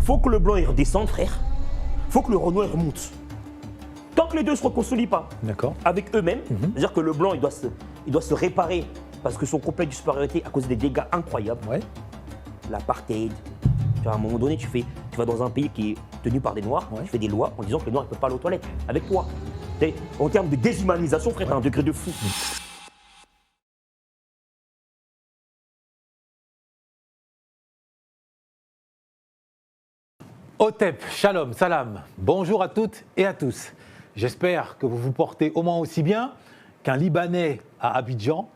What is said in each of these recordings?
faut que le blanc il redescende, frère. Faut que le Renoir il remonte. Tant que les deux ne se réconcilient pas avec eux-mêmes, c'est-à-dire que le blanc il doit se réparer parce que son complexe de supériorité à cause des dégâts incroyables. Ouais. L'apartheid. Tu vois, à un moment donné, tu vas dans un pays qui est tenu par des noirs, tu fais des lois en disant que les noirs ne peuvent pas aller aux toilettes avec toi. En termes de déshumanisation, frère, t'as un degré de fou. Hotep, shalom, salam, bonjour à toutes et à tous. J'espère que vous vous portez au moins aussi bien qu'un Libanais à Abidjan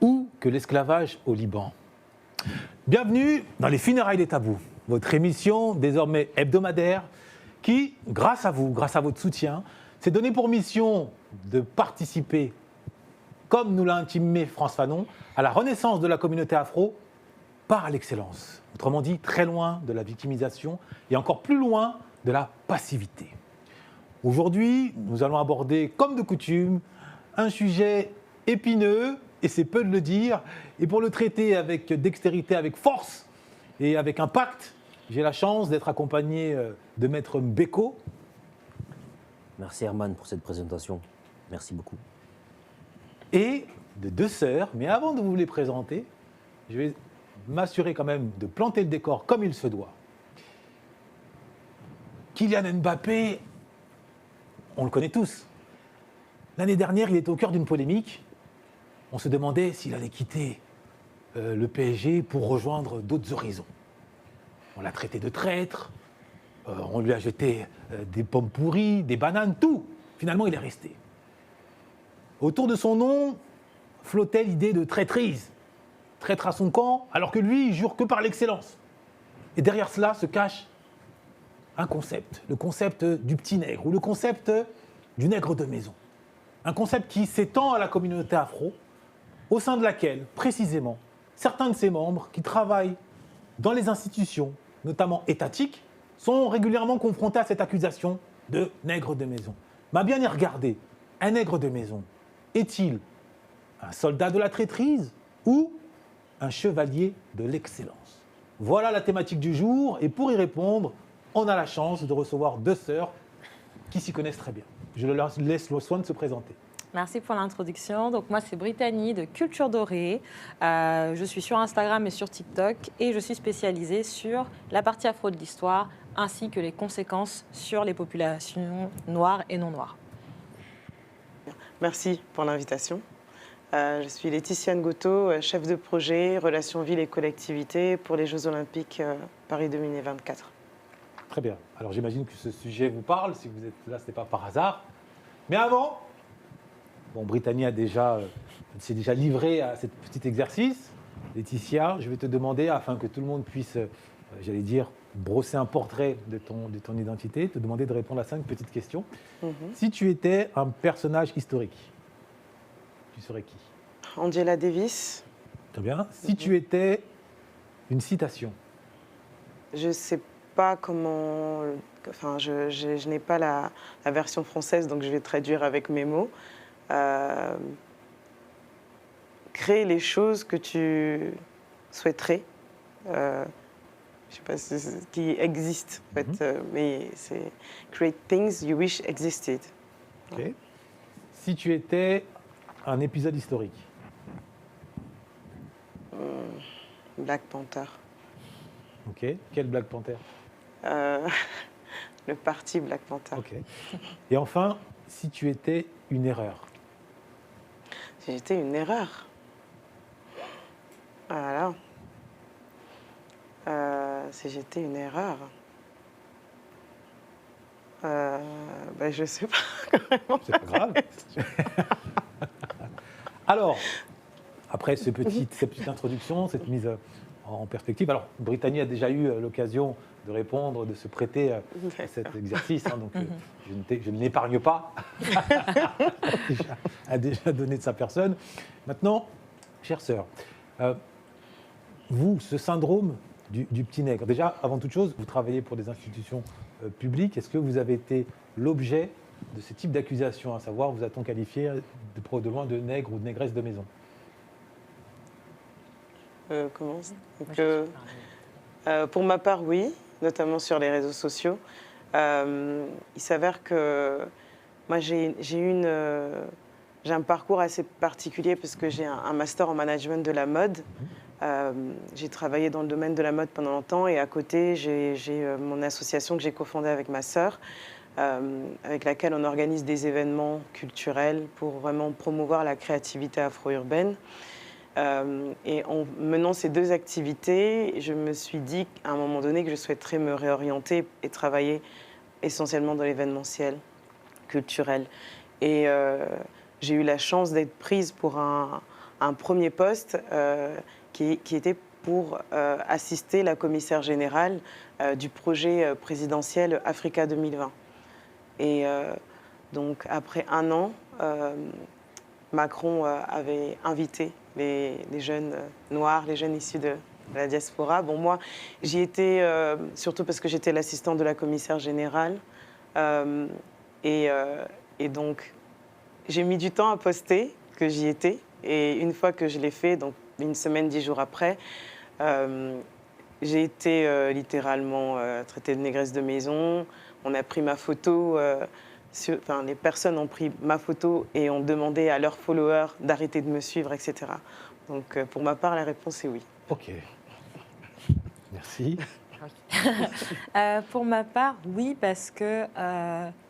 ou que l'esclavage au Liban. Bienvenue dans les Funérailles des Tabous, votre émission désormais hebdomadaire qui, grâce à vous, grâce à votre soutien, s'est donné pour mission de participer, comme nous l'a intimé France Fanon, à la renaissance de la communauté afro par l'excellence. Autrement dit, très loin de la victimisation et encore plus loin de la passivité. Aujourd'hui, nous allons aborder, comme de coutume, un sujet épineux, et c'est peu de le dire, et pour le traiter avec dextérité, avec force et avec impact, j'ai la chance d'être accompagné de Maître Mbeko. Merci Herman pour cette présentation. Merci beaucoup. Et de deux sœurs, mais avant de vous les présenter, je vais m'assurer quand même de planter le décor comme il se doit. Kylian Mbappé, on le connaît tous. L'année dernière, il était au cœur d'une polémique. On se demandait s'il allait quitter le PSG pour rejoindre d'autres horizons. On l'a traité de traître, on lui a jeté des pommes pourries, des bananes, tout. Finalement, il est resté. Autour de son nom flottait l'idée de traîtrise. Traître à son camp, alors que lui, il jure que par l'excellence. Et derrière cela se cache un concept, le concept du petit nègre, ou le concept du nègre de maison. Un concept qui s'étend à la communauté afro, au sein de laquelle, précisément, certains de ses membres qui travaillent dans les institutions, notamment étatiques, sont régulièrement confrontés à cette accusation de nègre de maison. Mais à bien y regarder, un nègre de maison, est-il un soldat de la traîtrise ou un chevalier de l'excellence? Voilà la thématique du jour, et pour y répondre, on a la chance de recevoir deux sœurs qui s'y connaissent très bien. Je leur laisse le soin de se présenter. Merci pour l'introduction. Donc moi, c'est Brittany de Culture Dorée. Je suis sur Instagram et sur TikTok et je suis spécialisée sur la partie afro de l'histoire ainsi que les conséquences sur les populations noires et non noires. Merci pour l'invitation. Je suis Laetitia Ngoto, chef de projet Relations Ville et Collectivités pour les Jeux Olympiques Paris 2024. Très bien. Alors j'imagine que ce sujet vous parle. Si vous êtes là, ce n'est pas par hasard. Mais avant, Brittany s'est déjà livrée à ce petit exercice. Laetitia, je vais te demander, afin que tout le monde puisse, brosser un portrait de ton identité, te demander de répondre à 5 petites questions. Si tu étais un personnage historique, tu serais qui? Angela Davis. Très bien. Si tu étais une citation? Je ne sais pas comment... Enfin, je n'ai pas la version française, donc je vais traduire avec mes mots. Créer les choses que tu souhaiterais. Je ne sais pas qui existent, en fait, mais c'est create things you wish existed. Ok. Si tu étais un épisode historique? Black Panther. Ok. Quel Black Panther? Le parti Black Panther. Ok. Et enfin, si tu étais une erreur? Si j'étais une erreur. Voilà. Si j'étais une erreur. Je sais pas. C'est pas grave. Alors, après cette petite introduction, cette mise en perspective, alors Brittany a déjà eu l'occasion de répondre, de se prêter à cet exercice, donc je ne l'épargne pas, a déjà donné de sa personne. Maintenant, chère sœur, vous, ce syndrome du petit nègre, déjà, avant toute chose, vous travaillez pour des institutions publiques. Est-ce que vous avez été l'objet de ce type d'accusation, à savoir, vous a-t-on qualifié de loin de nègre ou de négresse de maison? Comment donc, pour ma part, oui. notamment sur les réseaux sociaux. Il s'avère que moi, j'ai un parcours assez particulier parce que j'ai un master en management de la mode. J'ai travaillé dans le domaine de la mode pendant longtemps et à côté, j'ai mon association que j'ai cofondée avec ma sœur, avec laquelle on organise des événements culturels pour vraiment promouvoir la créativité afro-urbaine. Et en menant ces deux activités, je me suis dit à un moment donné que je souhaiterais me réorienter et travailler essentiellement dans l'événementiel culturel. Et j'ai eu la chance d'être prise pour un premier poste qui était pour assister la commissaire générale du projet présidentiel Africa 2020. Et donc, après un an, Macron avait invité les jeunes noirs, les jeunes issus de la diaspora. Bon, moi, j'y étais surtout parce que j'étais l'assistante de la commissaire générale. Et donc, j'ai mis du temps à poster que j'y étais. Et une fois que je l'ai fait, donc une semaine, 10 jours après, j'ai été littéralement traitée de négresse de maison. On a pris ma photo, les personnes ont pris ma photo et ont demandé à leurs followers d'arrêter de me suivre, etc. Donc pour ma part, la réponse est oui. Ok. Merci. Pour ma part, oui, parce que,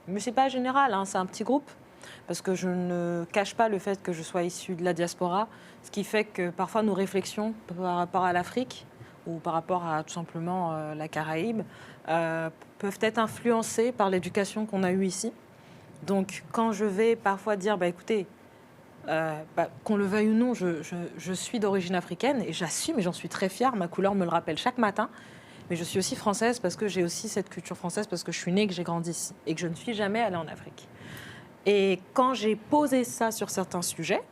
mais ce n'est pas général, hein, c'est un petit groupe, parce que je ne cache pas le fait que je sois issue de la diaspora, ce qui fait que parfois nos réflexions par rapport à l'Afrique ou par rapport à tout simplement la Caraïbe peuvent être influencées par l'éducation qu'on a eue ici. Donc quand je vais parfois dire, écoutez, qu'on le veuille ou non, je suis d'origine africaine et j'assume et j'en suis très fière, ma couleur me le rappelle chaque matin. Mais je suis aussi française parce que j'ai aussi cette culture française, parce que je suis née et que j'ai grandi ici et que je ne suis jamais allée en Afrique. Et quand j'ai posé ça sur certains sujets,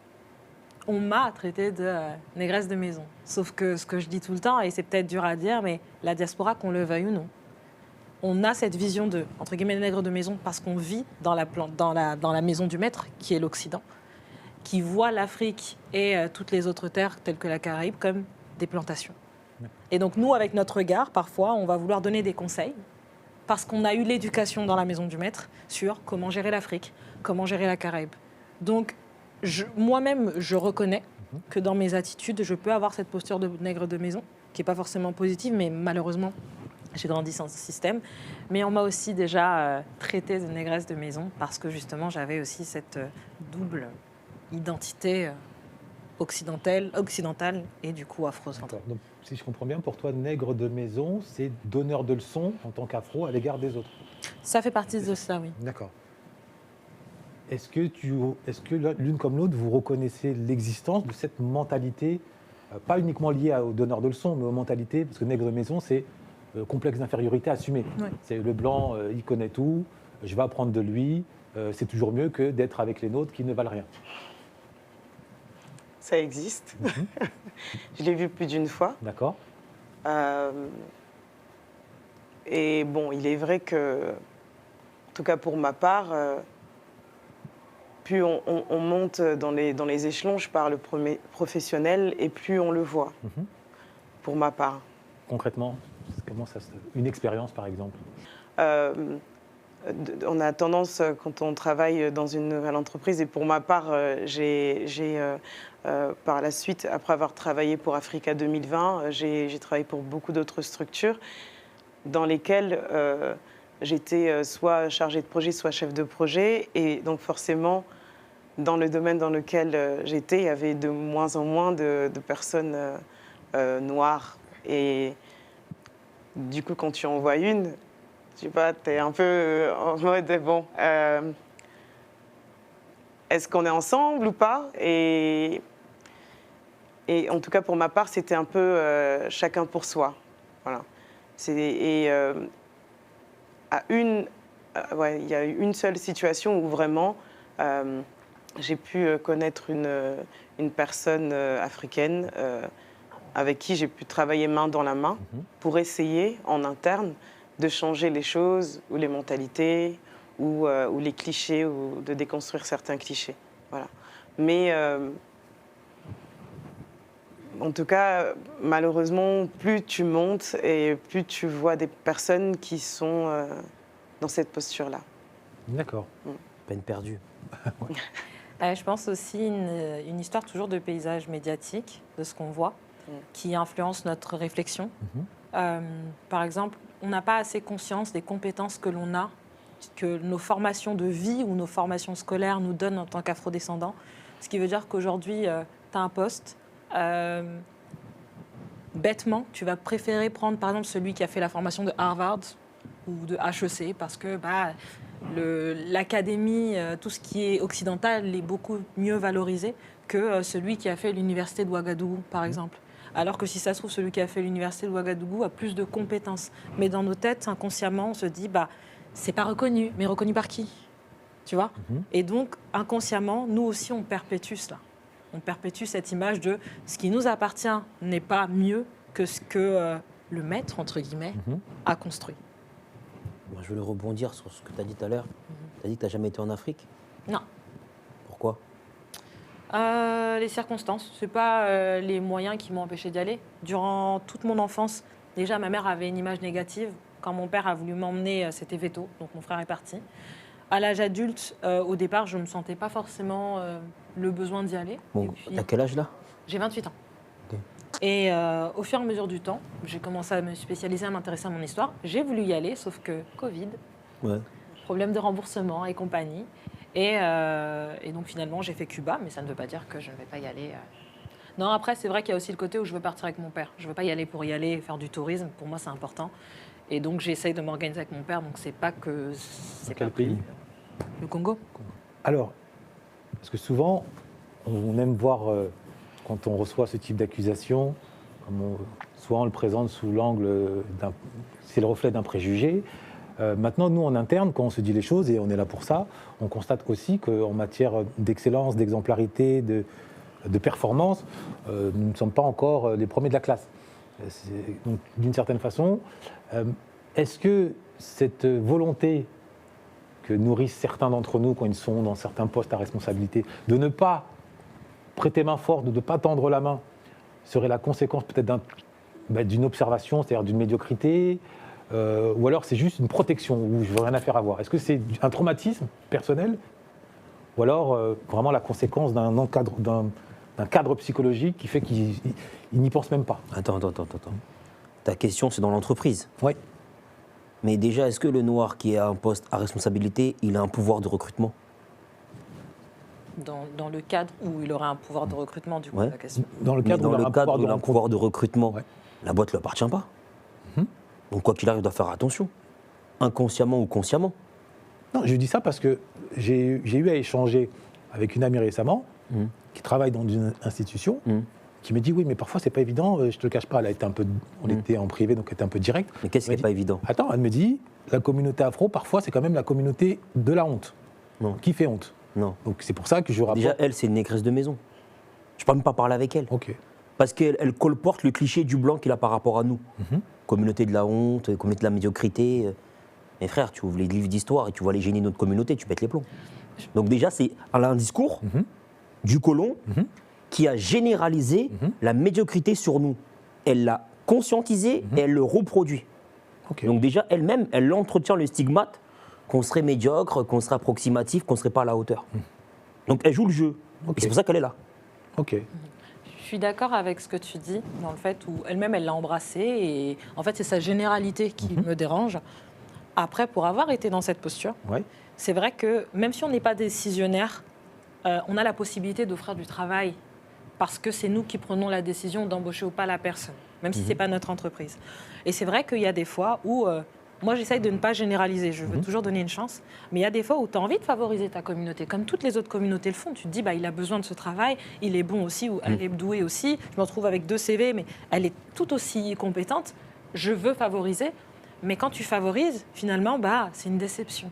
on m'a traitée de négresse de maison. Sauf que ce que je dis tout le temps, et c'est peut-être dur à dire, mais la diaspora, qu'on le veuille ou non, on a cette vision de, entre guillemets, nègre de maison parce qu'on vit dans la maison du maître, qui est l'Occident, qui voit l'Afrique et toutes les autres terres, telles que la Caraïbe, comme des plantations. Et donc nous, avec notre regard, parfois, on va vouloir donner des conseils parce qu'on a eu l'éducation dans la maison du maître sur comment gérer l'Afrique, comment gérer la Caraïbe. Donc moi-même, je reconnais que dans mes attitudes, je peux avoir cette posture de nègre de maison, qui n'est pas forcément positive, mais malheureusement, j'ai grandi sans ce système. Mais on m'a aussi déjà traité de négresse de maison parce que justement, j'avais aussi cette double identité occidentale et du coup afro-centrale. Donc, si je comprends bien, pour toi, nègre de maison, c'est donneur de leçons en tant qu'afro à l'égard des autres. Ça fait partie de ça, oui. D'accord. Est-ce que l'une comme l'autre, vous reconnaissez l'existence de cette mentalité, pas uniquement liée au donneur de leçons, mais aux mentalités, parce que nègre de maison, c'est complexe d'infériorité assumé. Oui. C'est le blanc, il connaît tout, je vais apprendre de lui, c'est toujours mieux que d'être avec les nôtres qui ne valent rien. Ça existe. Je l'ai vu plus d'une fois. D'accord. Et bon, il est vrai que, en tout cas pour ma part, plus on monte dans les échelons, je parle professionnel, et plus on le voit, pour ma part. Concrètement, comment ça se... Une expérience, par exemple on a tendance, quand on travaille dans une nouvelle entreprise, et pour ma part, par la suite, après avoir travaillé pour Africa 2020, j'ai travaillé pour beaucoup d'autres structures dans lesquelles j'étais soit chargée de projet, soit chef de projet. Et donc forcément, dans le domaine dans lequel j'étais, il y avait de moins en moins de personnes noires. Et du coup, quand tu en vois une, je sais pas, tu es un peu en mode, bon, est-ce qu'on est ensemble ou pas? Et en tout cas, pour ma part, c'était un peu chacun pour soi. Voilà. Il y a eu une seule situation où vraiment j'ai pu connaître une personne africaine avec qui j'ai pu travailler main dans la main pour essayer en interne de changer les choses ou les mentalités ou les clichés ou de déconstruire certains clichés. Voilà. Mais en tout cas, malheureusement, plus tu montes et plus tu vois des personnes qui sont dans cette posture-là. D'accord. Peine perdue. Je pense aussi une histoire toujours de paysage médiatique, de ce qu'on voit, qui influence notre réflexion. Par exemple, on n'a pas assez conscience des compétences que l'on a, que nos formations de vie ou nos formations scolaires nous donnent en tant qu'afrodescendants. Ce qui veut dire qu'aujourd'hui, tu as un poste. Bêtement, tu vas préférer prendre par exemple celui qui a fait la formation de Harvard ou de HEC parce que l'académie, tout ce qui est occidental est beaucoup mieux valorisé que celui qui a fait l'université de Ouagadougou, par exemple. Alors que si ça se trouve, celui qui a fait l'université de Ouagadougou a plus de compétences. Mais dans nos têtes, inconsciemment, on se dit, c'est pas reconnu, mais reconnu par qui? Tu vois? Et donc, inconsciemment, nous aussi, on perpétue cela. On perpétue cette image de ce qui nous appartient n'est pas mieux que ce que le maître, entre guillemets, a construit. Moi, je voulais rebondir sur ce que tu as dit tout à l'heure. Tu as dit que tu n'as jamais été en Afrique? Non. Pourquoi? Les circonstances. Ce n'est pas les moyens qui m'ont empêché d'y aller. Durant toute mon enfance, déjà, ma mère avait une image négative. Quand mon père a voulu m'emmener, c'était veto, donc mon frère est parti. À l'âge adulte, au départ, je ne me sentais pas forcément le besoin d'y aller. Bon, t'as quel âge là? J'ai 28 ans. Okay. Et au fur et à mesure du temps, j'ai commencé à me spécialiser, à m'intéresser à mon histoire. J'ai voulu y aller, sauf que Covid, problème de remboursement et compagnie. Et donc finalement, j'ai fait Cuba, mais ça ne veut pas dire que je ne vais pas y aller. Non, après, c'est vrai qu'il y a aussi le côté où je veux partir avec mon père. Je ne veux pas y aller pour y aller et faire du tourisme. Pour moi, c'est important. Et donc, j'essaye de m'organiser avec mon père. Donc, c'est pas que... Dans quel pays? Le Congo. Alors, parce que souvent, on aime voir, quand on reçoit ce type d'accusation, soit on le présente sous l'angle c'est le reflet d'un préjugé. Maintenant, nous, en interne, quand on se dit les choses, et on est là pour ça, on constate aussi qu'en matière d'excellence, d'exemplarité, de performance, nous ne sommes pas encore les premiers de la classe. Donc, d'une certaine façon, est-ce que cette volonté que nourrissent certains d'entre nous quand ils sont dans certains postes à responsabilité, de ne pas prêter main forte, de ne pas tendre la main, serait la conséquence peut-être d'une observation, c'est-à-dire d'une médiocrité, ou alors c'est juste une protection où je veux rien à faire à voir? Est-ce que c'est un traumatisme personnel, ou alors vraiment la conséquence d'un cadre psychologique qui fait qu'il n'y pense même pas? Attends. Ta question, c'est dans l'entreprise. Oui. Mais déjà, est-ce que le noir qui est à un poste à responsabilité, il a un pouvoir de recrutement? Dans le cadre où il aurait un pouvoir de recrutement, du coup, la question. Dans le cadre où il a un pouvoir de recrutement, la boîte ne lui appartient pas. Donc, quoi qu'il arrive, il doit faire attention, inconsciemment ou consciemment. Non, je dis ça parce que j'ai eu à échanger avec une amie récemment qui travaille dans une institution, qui me dit oui, mais parfois c'est pas évident, je te le cache pas, on était en privé, donc elle était un peu directe. Mais qu'est-ce qui n'est pas évident? Attends, elle me dit, la communauté afro, parfois c'est quand même la communauté de la honte, qui fait honte. Non. Donc c'est pour ça que je rapporte... Déjà, elle, c'est une négresse de maison. Je ne peux même pas parler avec elle. Ok. Parce qu'elle colporte le cliché du blanc qu'il a par rapport à nous. Communauté de la honte, communauté de la médiocrité. Mes frères, tu ouvres les livres d'histoire et tu vois les génies de notre communauté, tu pètes les plombs. Donc déjà, elle a un discours du colon qui a généralisé la médiocrité sur nous. Elle l'a conscientisé et elle le reproduit. Okay. Donc déjà, elle-même, elle entretient le stigmate qu'on serait médiocre, qu'on serait approximatif, qu'on ne serait pas à la hauteur. Donc elle joue le jeu. Et c'est pour ça qu'elle est là. Ok. Je suis d'accord avec ce que tu dis, dans le fait où elle-même, elle l'a embrassé. Et en fait, c'est sa généralité qui me dérange. Après, pour avoir été dans cette posture, c'est vrai que même si on n'est pas décisionnaire, on a la possibilité d'offrir du travail parce que c'est nous qui prenons la décision d'embaucher ou pas la personne, même si ce n'est pas notre entreprise. Et c'est vrai qu'il y a des fois où, moi j'essaye de ne pas généraliser, je veux toujours donner une chance, mais il y a des fois où tu as envie de favoriser ta communauté, comme toutes les autres communautés le font. Tu te dis, il a besoin de ce travail, il est bon aussi, ou elle est douée aussi, je me retrouve avec 2 CV, mais elle est tout aussi compétente, je veux favoriser. Mais quand tu favorises, finalement, c'est une déception.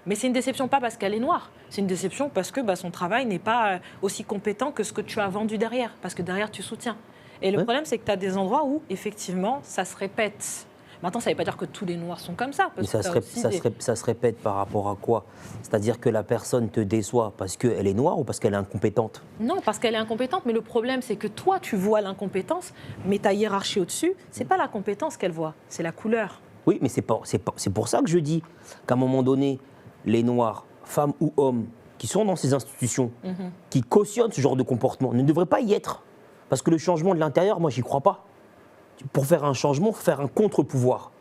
Mais c'est une déception pas parce qu'elle est noire, c'est une déception parce que son travail n'est pas aussi compétent que ce que tu as vendu derrière, parce que derrière, tu soutiens. Et le problème, c'est que tu as des endroits où, effectivement, ça se répète. Maintenant, ça ne veut pas dire que tous les Noirs sont comme ça. Mais ça se répète par rapport à quoi? C'est-à-dire que la personne te déçoit parce qu'elle est noire ou parce qu'elle est incompétente? Non, parce qu'elle est incompétente, mais le problème, c'est que toi, tu vois l'incompétence, mais ta hiérarchie au-dessus, ce n'est pas la compétence qu'elle voit, c'est la couleur. Oui, mais c'est pour ça que je dis qu'à un moment donné, les Noirs, femmes ou hommes, qui sont dans ces institutions, qui cautionnent ce genre de comportement, ne devraient pas y être. Parce que le changement de l'intérieur, moi, j'y crois pas. Pour faire un changement, il faut faire un contre-pouvoir.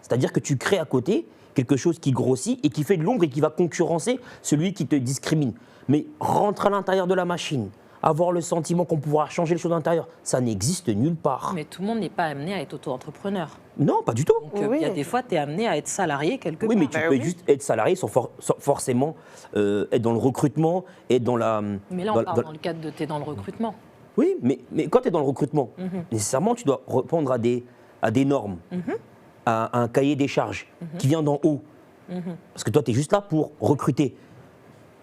C'est-à-dire que tu crées à côté quelque chose qui grossit et qui fait de l'ombre et qui va concurrencer celui qui te discrimine. Mais rentrer à l'intérieur de la machine, avoir le sentiment qu'on pourra changer les choses à l'intérieur, ça n'existe nulle part. Mais tout le monde n'est pas amené à être auto-entrepreneur. Non, pas du tout. Donc, il y a des fois, tu es amené à être salarié quelque part. Oui, mais tu peux juste être salarié sans forcément être dans le recrutement, être dans la... Mais là, on parle dans le cadre de t'es dans le recrutement. Oui, mais quand tu es dans le recrutement, nécessairement, tu dois répondre à des normes, à un cahier des charges qui vient d'en haut. Parce que toi, tu es juste là pour recruter.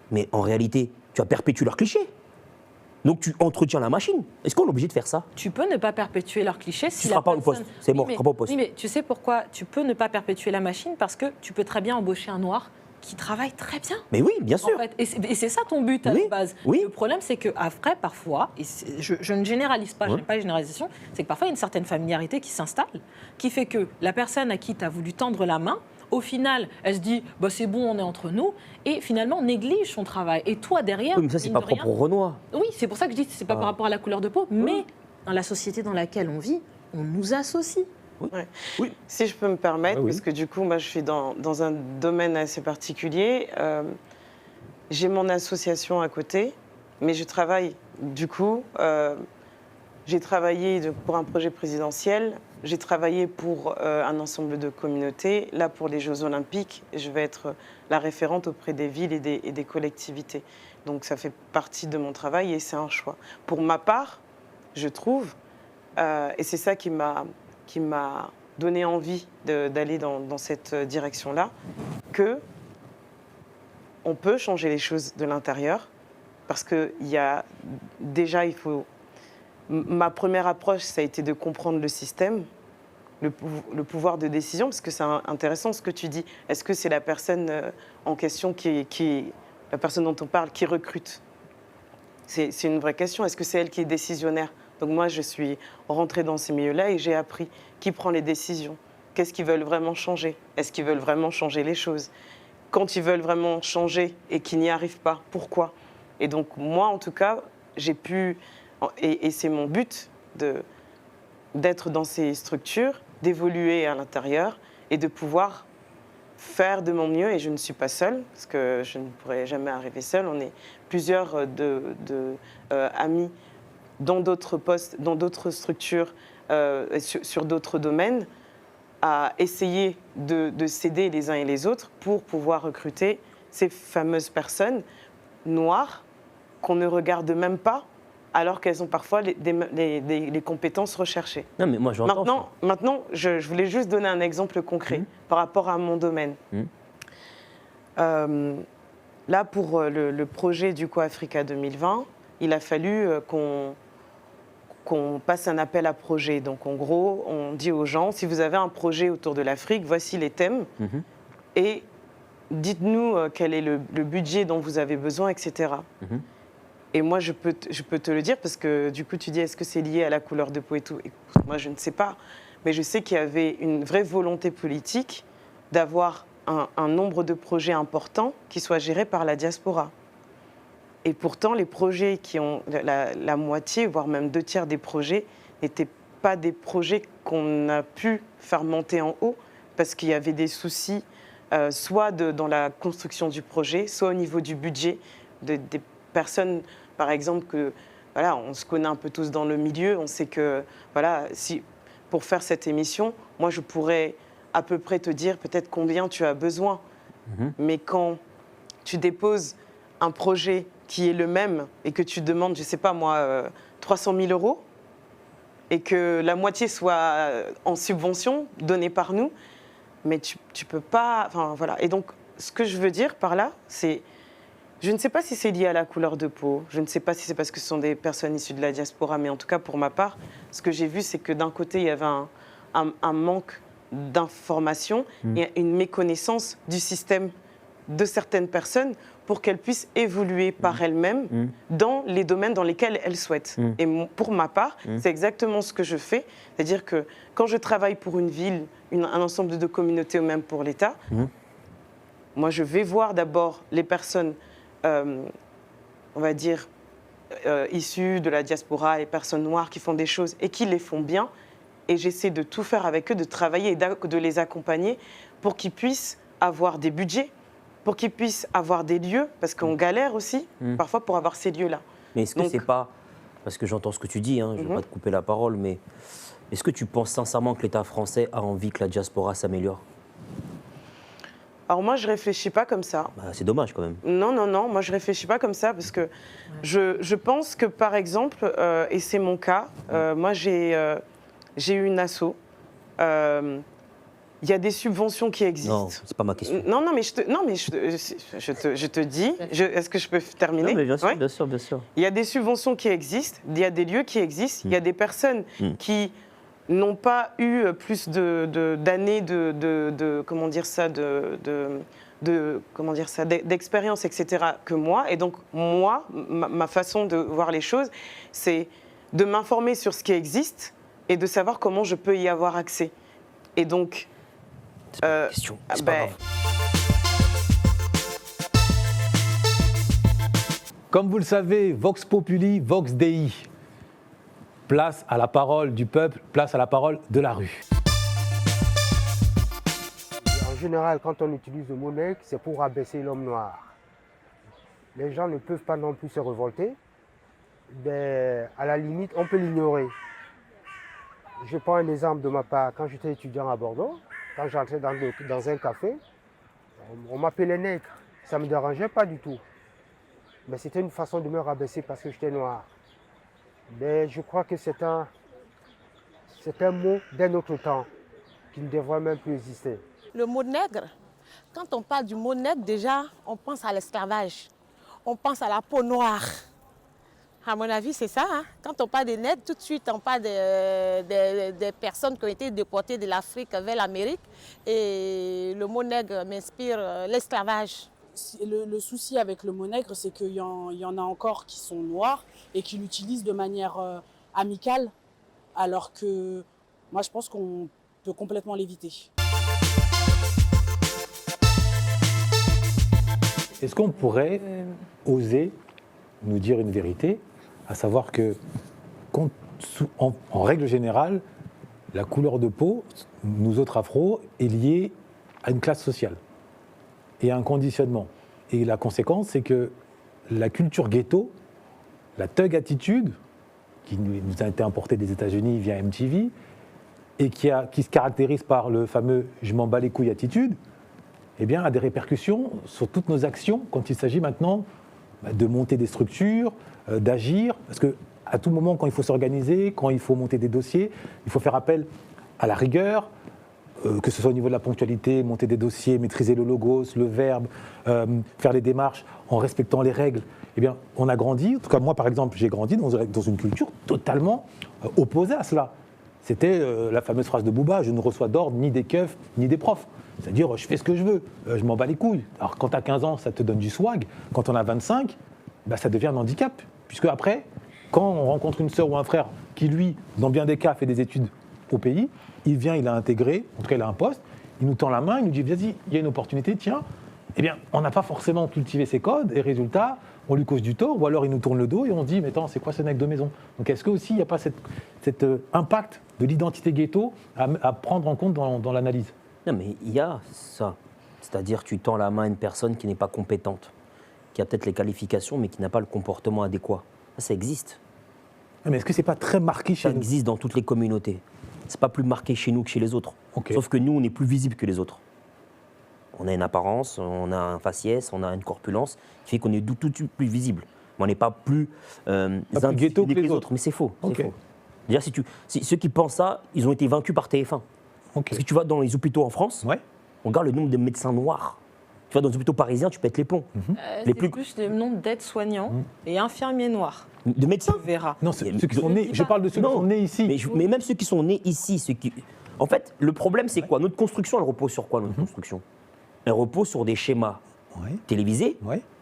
Mais en réalité, tu as perpétué leurs clichés. Donc tu entretiens la machine. Est-ce qu'on est obligé de faire ça? Tu peux ne pas perpétuer leurs clichés si tu ne seras pas au poste. C'est mort, tu ne seras pas au poste. Oui, mais tu sais pourquoi tu peux ne pas perpétuer la machine? Parce que tu peux très bien embaucher un noir qui travaille très bien. Mais oui, bien sûr. En fait. Et c'est ça ton but à la base. Oui. Le problème, c'est qu'après, parfois, et je ne généralise pas, je n'aime pas les généralisations, c'est que parfois, il y a une certaine familiarité qui s'installe, qui fait que la personne à qui tu as voulu tendre la main, au final, elle se dit bah, c'est bon, on est entre nous, et finalement néglige son travail. Et toi, derrière. Oui, mais ça, c'est pas propre au Renoir. Oui, c'est pour ça que je dis que c'est pas par rapport à la couleur de peau, mais dans la société dans laquelle on vit, on nous associe. Oui. Si je peux me permettre, parce que du coup, moi, je suis dans un domaine assez particulier. J'ai mon association à côté, mais je travaille. Du coup, j'ai travaillé pour un projet présidentiel. J'ai travaillé pour un ensemble de communautés. Là, pour les Jeux Olympiques, je vais être la référente auprès des villes et des collectivités. Donc, ça fait partie de mon travail et c'est un choix. Pour ma part, je trouve, et c'est ça qui m'a donné envie d'aller dans cette direction-là, que on peut changer les choses de l'intérieur, parce que ma première approche, ça a été de comprendre le système, le pouvoir de décision, parce que c'est intéressant ce que tu dis. Est-ce que c'est la personne en question la personne dont on parle, qui recrute? C'est une vraie question. Est-ce que c'est elle qui est décisionnaire? Donc moi, je suis rentrée dans ces milieux-là et j'ai appris qui prend les décisions. Qu'est-ce qu'ils veulent vraiment changer? Est-ce qu'ils veulent vraiment changer les choses? Quand ils veulent vraiment changer et qu'ils n'y arrivent pas, pourquoi? Et donc moi, en tout cas, j'ai pu, et c'est mon but, d'être dans ces structures, d'évoluer à l'intérieur et de pouvoir faire de mon mieux. Et je ne suis pas seule, parce que je ne pourrais jamais arriver seule. On est plusieurs amis dans d'autres postes, dans d'autres structures, sur d'autres domaines, à essayer de s'aider les uns et les autres pour pouvoir recruter ces fameuses personnes noires qu'on ne regarde même pas, alors qu'elles ont parfois les compétences recherchées. Non, mais moi, j'entends maintenant, je voulais juste donner un exemple concret par rapport à mon domaine. Là, pour le projet du Africa 2020, il a fallu qu'on passe un appel à projet. Donc, en gros, on dit aux gens, si vous avez un projet autour de l'Afrique, voici les thèmes, et dites-nous quel est le budget dont vous avez besoin, etc. Et moi, je peux te le dire, parce que du coup, tu dis, est-ce que c'est lié à la couleur de peau et tout? Écoute, moi, je ne sais pas. Mais je sais qu'il y avait une vraie volonté politique d'avoir un nombre de projets importants qui soient gérés par la diaspora. Et pourtant, les projets qui ont la moitié, voire même 2/3 des projets, n'étaient pas des projets qu'on a pu faire monter en haut, parce qu'il y avait des soucis, soit dans la construction du projet, soit au niveau du budget des personnes, par exemple, on se connaît un peu tous dans le milieu, on sait que, pour faire cette émission, moi, je pourrais à peu près te dire peut-être combien tu as besoin. Mais quand tu déposes un projet qui est le même et que tu demandes, je ne sais pas moi, 300 000 €, et que la moitié soit en subvention donnée par nous, mais tu peux pas... Enfin, voilà. Et donc, ce que je veux dire par là, c'est... Je ne sais pas si c'est lié à la couleur de peau, je ne sais pas si c'est parce que ce sont des personnes issues de la diaspora, mais en tout cas, pour ma part, ce que j'ai vu, c'est que d'un côté, il y avait un manque d'information et une méconnaissance du système de certaines personnes pour qu'elles puissent évoluer par elles-mêmes dans les domaines dans lesquels elles souhaitent. Et pour ma part, c'est exactement ce que je fais. C'est-à-dire que quand je travaille pour une ville, un ensemble de communautés ou même pour l'État, moi je vais voir d'abord les personnes, on va dire, issues de la diaspora, les personnes noires qui font des choses et qui les font bien. Et j'essaie de tout faire avec eux, de travailler et de les accompagner pour qu'ils puissent avoir des budgets, pour qu'ils puissent avoir des lieux, parce qu'on galère aussi, parfois, pour avoir ces lieux-là. Mais est-ce que c'est pas... Parce que j'entends ce que tu dis, hein, je ne veux pas te couper la parole, mais est-ce que tu penses sincèrement que l'État français a envie que la diaspora s'améliore? Alors moi, je ne réfléchis pas comme ça. Bah, c'est dommage quand même. Non, moi je ne réfléchis pas comme ça, parce que je pense que, par exemple, et c'est mon cas, moi j'ai eu une asso. Il y a des subventions qui existent. Non, c'est pas ma question. Non, mais je te dis. Est-ce que je peux terminer? Non, mais bien sûr, ouais. bien sûr, bien sûr. Il y a des subventions qui existent, il y a des lieux qui existent, il y a des personnes qui n'ont pas eu plus d'années comment dire ça, d'expérience, etc. que moi. Et donc, moi, ma façon de voir les choses, c'est de m'informer sur ce qui existe et de savoir comment je peux y avoir accès. Et donc... C'est pas une question, c'est pas grave. Comme vous le savez, Vox Populi, Vox Dei. Place à la parole du peuple, place à la parole de la rue. En général, quand on utilise le mot nègre, c'est pour abaisser l'homme noir. Les gens ne peuvent pas non plus se révolter. Mais à la limite, on peut l'ignorer. Je prends un exemple de ma part. Quand j'étais étudiant à Bordeaux, quand j'entrais dans un café, on m'appelait nègre. Ça ne me dérangeait pas du tout. Mais c'était une façon de me rabaisser parce que j'étais noir. Mais je crois que c'est un mot d'un autre temps qui ne devrait même plus exister. Le mot nègre, quand on parle du mot nègre, déjà, on pense à l'esclavage. On pense à la peau noire. À mon avis, c'est ça. Hein? Quand on parle des nègres, tout de suite, on parle des personnes qui ont été déportées de l'Afrique vers l'Amérique. Et le mot nègre m'inspire l'esclavage. Le souci avec le mot nègre, c'est qu'il y en a encore qui sont noirs et qui l'utilisent de manière amicale, alors que moi, je pense qu'on peut complètement l'éviter. Est-ce qu'on pourrait oser nous dire une vérité, à savoir que, en règle générale, la couleur de peau, nous autres afro, est liée à une classe sociale et à un conditionnement. Et la conséquence, c'est que la culture ghetto, la thug attitude, qui nous a été importée des États-Unis via MTV, et qui se caractérise par le fameux « je m'en bats les couilles » attitude, eh bien, a des répercussions sur toutes nos actions quand il s'agit maintenant de monter des structures, d'agir, parce qu'à tout moment, quand il faut s'organiser, quand il faut monter des dossiers, il faut faire appel à la rigueur, que ce soit au niveau de la ponctualité, monter des dossiers, maîtriser le logos, le verbe, faire les démarches en respectant les règles. Eh bien, on a grandi, en tout cas moi par exemple, j'ai grandi dans une culture totalement opposée à cela. C'était la fameuse phrase de Booba, je ne reçois d'ordre ni des keufs, ni des profs. C'est-à-dire, je fais ce que je veux, je m'en bats les couilles. Alors, quand tu as 15 ans, ça te donne du swag. Quand on a 25, bah, ça devient un handicap. Puisque après, quand on rencontre une sœur ou un frère qui, lui, dans bien des cas, fait des études au pays, il vient, il a intégré, en tout cas, il a un poste, il nous tend la main, il nous dit, vas-y, il y a une opportunité, tiens. Eh bien, on n'a pas forcément cultivé ses codes, et résultat, on lui cause du tort, ou alors il nous tourne le dos et on se dit, mais attends, c'est quoi ce mec de maison? Donc, est-ce qu'il n'y a pas cet impact de l'identité ghetto à prendre en compte dans l'analyse? Non, mais il y a ça. C'est-à-dire, tu tends la main à une personne qui n'est pas compétente, qui a peut-être les qualifications, mais qui n'a pas le comportement adéquat. Ça existe. Mais est-ce que ce n'est pas très marqué chez nous? Ça existe dans toutes les communautés. Ce n'est pas plus marqué chez nous que chez les autres. Okay. Sauf que nous, on est plus visible que les autres. On a une apparence, on a un faciès, on a une corpulence qui fait qu'on est tout de suite plus visible. Mais on n'est pas plus ghetto que les autres. Mais c'est faux. Okay. C'est faux. Déjà, ceux qui pensent ça, ils ont été vaincus par TF1. Okay. Parce que tu vas dans les hôpitaux en France, on regarde le nombre de médecins noirs. Tu vas dans les hôpitaux parisiens, tu pètes les plombs. C'est plus le nombre d'aides-soignants et infirmiers noirs. De médecins? Tu verras. Non, ceux qui sont nés, je parle de ceux qui sont nés ici. Mais même ceux qui sont nés ici, En fait, le problème, c'est quoi? Notre construction, elle repose sur quoi, notre construction? Elle repose sur des schémas télévisés,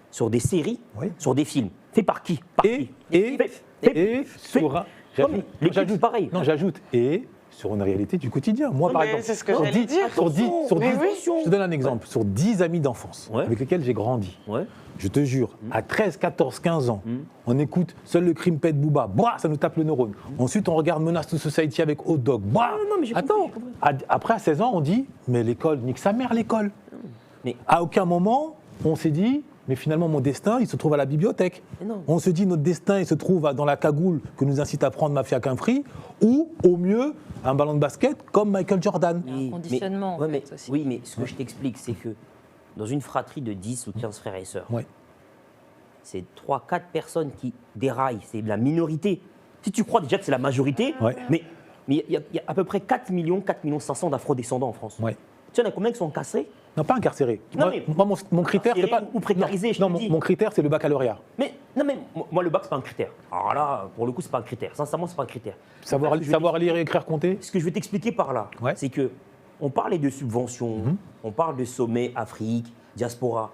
sur des séries, sur des films. Fait par qui? J'ajoute pareil. Non, j'ajoute. Et sur une réalité du quotidien. Moi, par exemple, c'est ce que j'allais dire. Je te donne un exemple. Sur 10 amis d'enfance avec lesquels j'ai grandi, je te jure, à 13, 14, 15 ans, on écoute Seul le crime pète Booba, ça nous tape le neurone. Ensuite, on regarde Menace to Society avec Hot Dog, Après, à 16 ans, on dit, mais l'école, nique sa mère, l'école. Mais à aucun moment, on s'est dit, mais finalement, mon destin, il se trouve à la bibliothèque. On se dit, notre destin, il se trouve dans la cagoule que nous incite à prendre Mafia Quinfri, ou, au mieux, un ballon de basket comme Michael Jordan. Un conditionnement, aussi. Oui, mais ce que je t'explique, c'est que dans une fratrie de 10 ou 15 frères et sœurs, c'est 3-4 personnes qui déraillent, c'est la minorité. Si tu crois déjà que c'est la majorité, mais il y a à peu près 4 500 000 d'afro-descendants en France. Tu sais, il y en a combien qui sont incarcérés? Non, pas incarcérés. Non, moi, mon critère, c'est pas... Ou précarisés, mon critère, c'est le baccalauréat. Mais moi, le bac, c'est pas un critère. Alors là, pour le coup, c'est pas un critère. Sincèrement, c'est pas un critère. Savoir lire, écrire, compter. Ce que je vais t'expliquer par là, c'est que on parlait de subventions, on parle de sommet Afrique, diaspora.